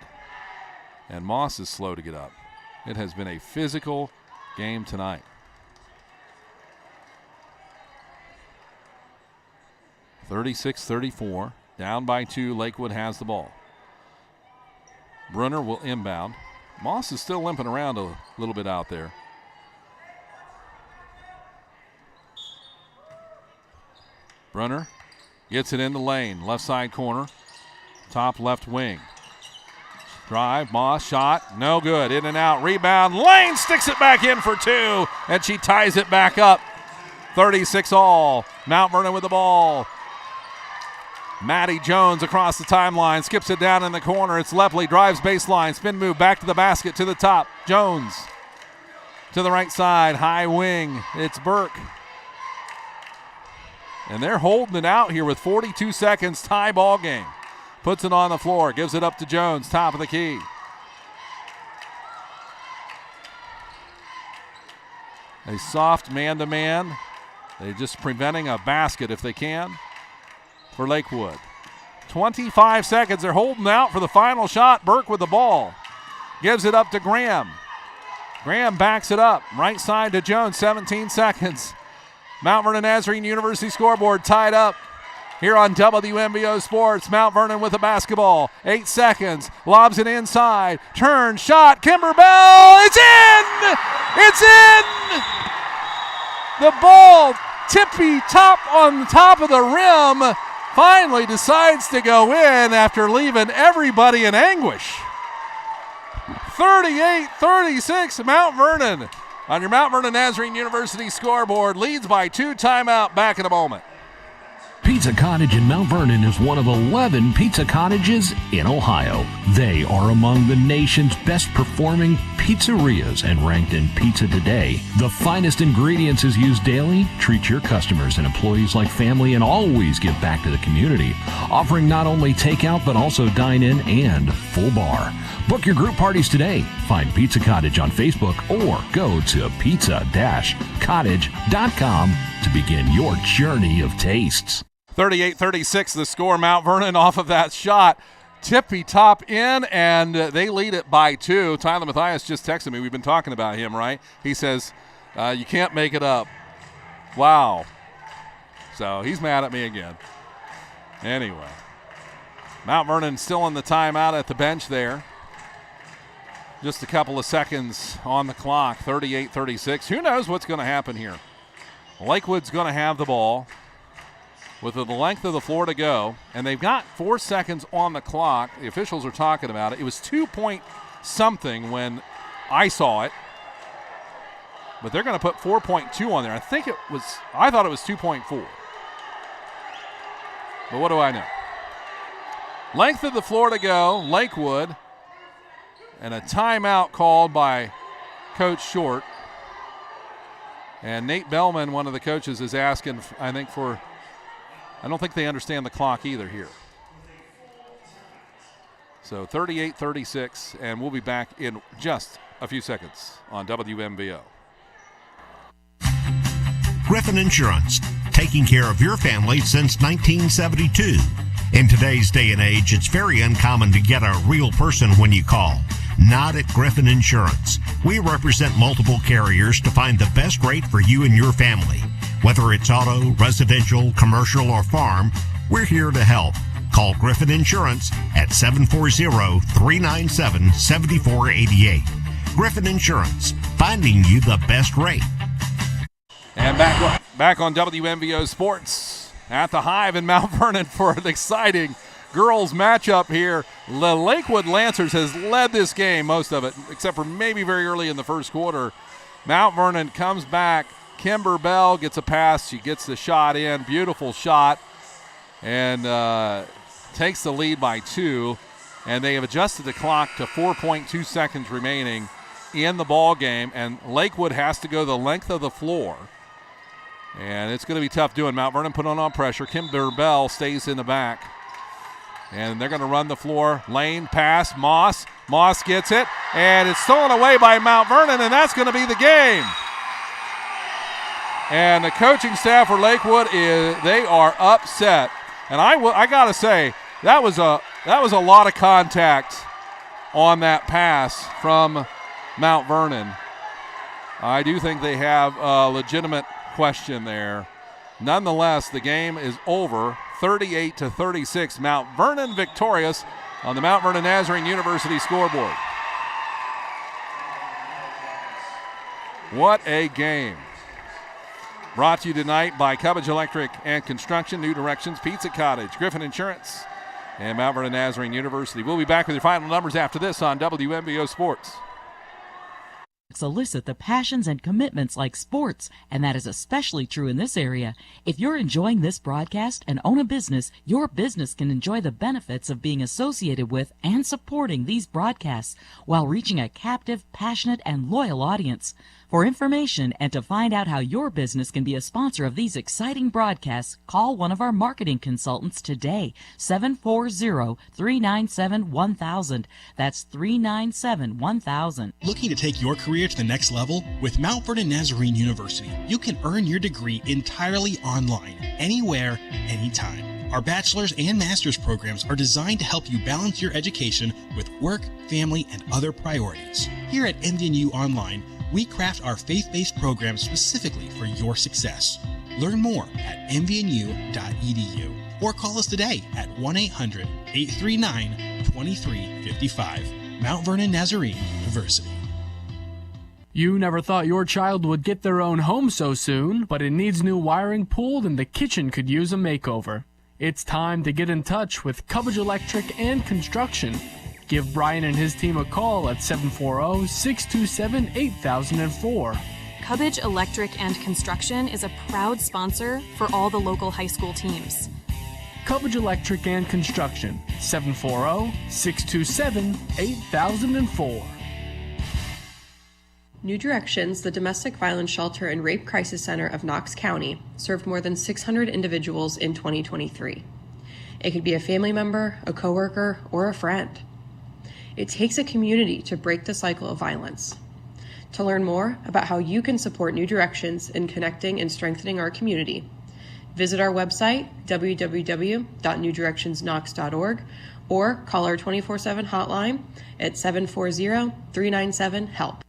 And Moss is slow to get up. It has been a physical game tonight. (36-34), down by 2. Lakewood has the ball. Brunner will inbound. Moss is still limping around a little bit out there. Brunner gets it in the lane, left side corner, top left wing. Drive, Moss, shot, no good, in and out, rebound, Lane sticks it back in for 2, and she ties it back up. 36 all, Mount Vernon with the ball. Maddie Jones across the timeline, skips it down in the corner, it's Lepley, drives baseline, spin move, back to the basket, to the top, Jones. To the right side, high wing, it's Burke. And they're holding it out here with 42 seconds, tie ball game. Puts it on the floor, gives it up to Jones, top of the key. A soft man-to-man. They're just preventing a basket if they can for Lakewood. 25 seconds, they're holding out for the final shot. Burke with the ball. Gives it up to Graham. Graham backs it up, right side to Jones, 17 seconds. Mount Vernon Nazarene University scoreboard tied up. Here on WMBO Sports, Mount Vernon with the basketball. 8 seconds, lobs it inside, turn, shot, Kimber Bell, it's in! It's in! The ball, tippy top on the top of the rim, finally decides to go in after leaving everybody in anguish. 38-36, Mount Vernon on your Mount Vernon Nazarene University scoreboard leads by 2, timeout, back in a moment. Pizza Cottage in Mount Vernon is one of 11 pizza cottages in Ohio. They are among the nation's best performing pizzerias and ranked in Pizza Today. The finest ingredients is used daily. Treat your customers and employees like family and always give back to the community. Offering not only takeout but also dine-in and full bar. Book your group parties today. Find Pizza Cottage on Facebook or go to pizza-cottage.com to begin your journey of tastes. 38-36 the score. Mount Vernon off of that shot. Tippy top in, and they lead it by 2. Tyler Mathias just texted me. We've been talking about him, right? He says, you can't make it up. Wow. So he's mad at me again. Anyway, Mount Vernon still in the timeout at the bench there. Just a couple of seconds on the clock, 38-36. Who knows what's going to happen here? Lakewood's going to have the ball with the length of the floor to go, and they've got 4 seconds on the clock. The officials are talking about it. It was 2-point-something when I saw it, but they're going to put 4.2 on there. I thought it was 2.4. But what do I know? Length of the floor to go, Lakewood, and a timeout called by Coach Short. And Nate Bellman, one of the coaches, is asking, I don't think they understand the clock either here. So 38-36, and we'll be back in just a few seconds on WMVO. Griffin Insurance, taking care of your family since 1972. In today's day and age, it's very uncommon to get a real person when you call. Not at Griffin Insurance. We represent multiple carriers to find the best rate for you and your family. Whether it's auto, residential, commercial, or farm, we're here to help. Call Griffin Insurance at 740-397-7488. Griffin Insurance, finding you the best rate. And back on WMVO Sports at the Hive in Mount Vernon for an exciting girls matchup here. The Lakewood Lancers has led this game, most of it, except for maybe very early in the first quarter. Mount Vernon comes back. Kimber Bell gets a pass. She gets the shot in. Beautiful shot. And takes the lead by 2. And they have adjusted the clock to 4.2 seconds remaining in the ball game. And Lakewood has to go the length of the floor. And it's going to be tough doing. Mount Vernon put on pressure. Kimber Bell stays in the back. And they're going to run the floor. Lane pass. Moss. Moss gets it. And it's stolen away by Mount Vernon, and that's going to be the game. And the coaching staff for Lakewood they are upset. And I got to say, that was a lot of contact on that pass from Mount Vernon. I do think they have a legitimate question there. Nonetheless, the game is over, 38-36. Mount Vernon victorious on the Mount Vernon Nazarene University scoreboard. What a game. Brought to you tonight by Cubbage Electric and Construction, New Directions, Pizza Cottage, Griffin Insurance, and Mount Vernon Nazarene University. We'll be back with your final numbers after this on WMVO Sports. Elicit the passions and commitments like sports, and that is especially true in this area. If you're enjoying this broadcast and own a business, your business can enjoy the benefits of being associated with and supporting these broadcasts while reaching a captive, passionate, and loyal audience. For information and to find out how your business can be a sponsor of these exciting broadcasts, call one of our marketing consultants today, 740-397-1000. That's 397-1000. Looking to take your career to the next level? With Mount Vernon Nazarene University, you can earn your degree entirely online, anywhere, anytime. Our bachelor's and master's programs are designed to help you balance your education with work, family, and other priorities. Here at MVNU Online, we craft our faith-based programs specifically for your success. Learn more at mvnu.edu or call us today at 1-800-839-2355. Mount Vernon Nazarene University. You never thought your child would get their own home so soon, but it needs new wiring pulled and the kitchen could use a makeover. It's time to get in touch with Cubbage Electric and Construction. Give Brian and his team a call at 740-627-8004. Cubbage Electric and Construction is a proud sponsor for all the local high school teams. Cubbage Electric and Construction, 740-627-8004. New Directions, the domestic violence shelter and rape crisis center of Knox County, served more than 600 individuals in 2023. It could be a family member, a coworker, or a friend. It takes a community to break the cycle of violence. To learn more about how you can support New Directions in connecting and strengthening our community, Visit our website, www.newdirectionsknox.org, or call our 24/7 hotline at 740-397-HELP.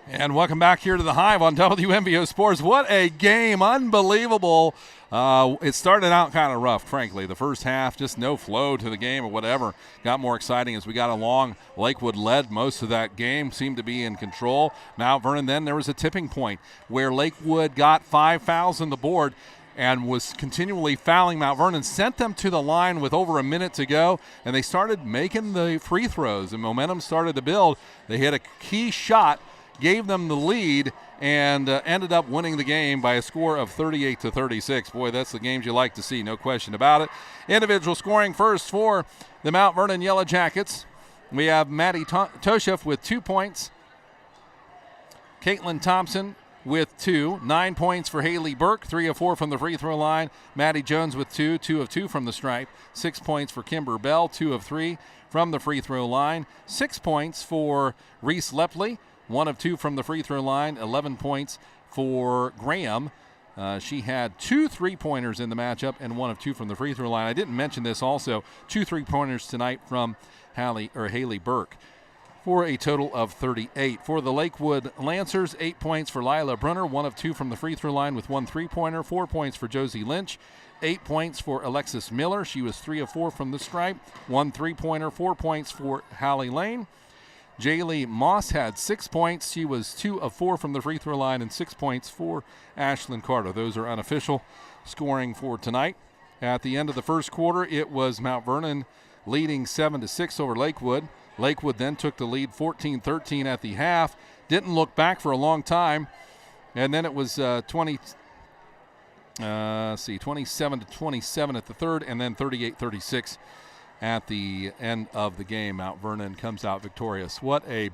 And welcome back here to the Hive on WMVO Sports. What a game. Unbelievable. It started out kind of rough, frankly. The first half, just no flow to the game or whatever. Got more exciting as we got along. Lakewood led most of that game, seemed to be in control. Mount Vernon, then there was a tipping point where Lakewood got 5 fouls on the board and was continually fouling Mount Vernon, sent them to the line with over a minute to go, and they started making the free throws, and momentum started to build. They hit a key shot, gave them the lead, and ended up winning the game by a score of 38-36. Boy, that's the games you like to see, no question about it. Individual scoring first for the Mount Vernon Yellow Jackets. We have Maddie Toshef with 2 points. Caitlin Thompson with 2. 9 points for Haley Burke, 3 of 4 from the free throw line. Maddie Jones with 2, 2 of 2 from the stripe. 6 points for Kimber Bell, 2 of 3 from the free throw line. 6 points for Reese Lepley, 1 of 2 from the free throw line. 11 points for Graham. She had 2 3-pointers in the matchup and 1 of 2 from the free throw line. I didn't mention this also. 2 3-pointers tonight from Haley Burke, for a total of 38. For the Lakewood Lancers, 8 points for Lila Brunner, 1 of 2 from the free throw line with 1 3-pointer. 4 points for Josie Lynch. 8 points for Alexis Miller. She was 3 of 4 from the stripe. 1 3-pointer. 4 points for Hallie Lane. Jaylee Moss had 6 points. She was 2 of 4 from the free throw line, and 6 points for Ashlyn Carter. Those are unofficial scoring for tonight. At the end of the first quarter, it was Mount Vernon leading 7-6 over Lakewood. Lakewood then took the lead 14-13 at the half. Didn't look back for a long time. And then it was 27-27 at the third, and then 38-36 at the end of the game. Mount Vernon comes out victorious. What a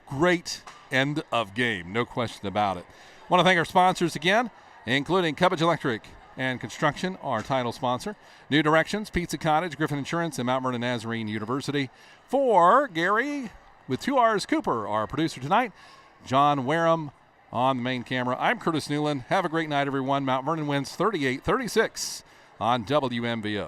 great end of game, no question about it. Want to thank our sponsors again, including Cubbage Electric and Construction, our title sponsor. New Directions, Pizza Cottage, Griffin Insurance, and Mount Vernon Nazarene University. For Gary, with 2 R's, Cooper, our producer tonight, John Wareham on the main camera. I'm Curtis Newland. Have a great night, everyone. Mount Vernon wins 38-36 on WMVO.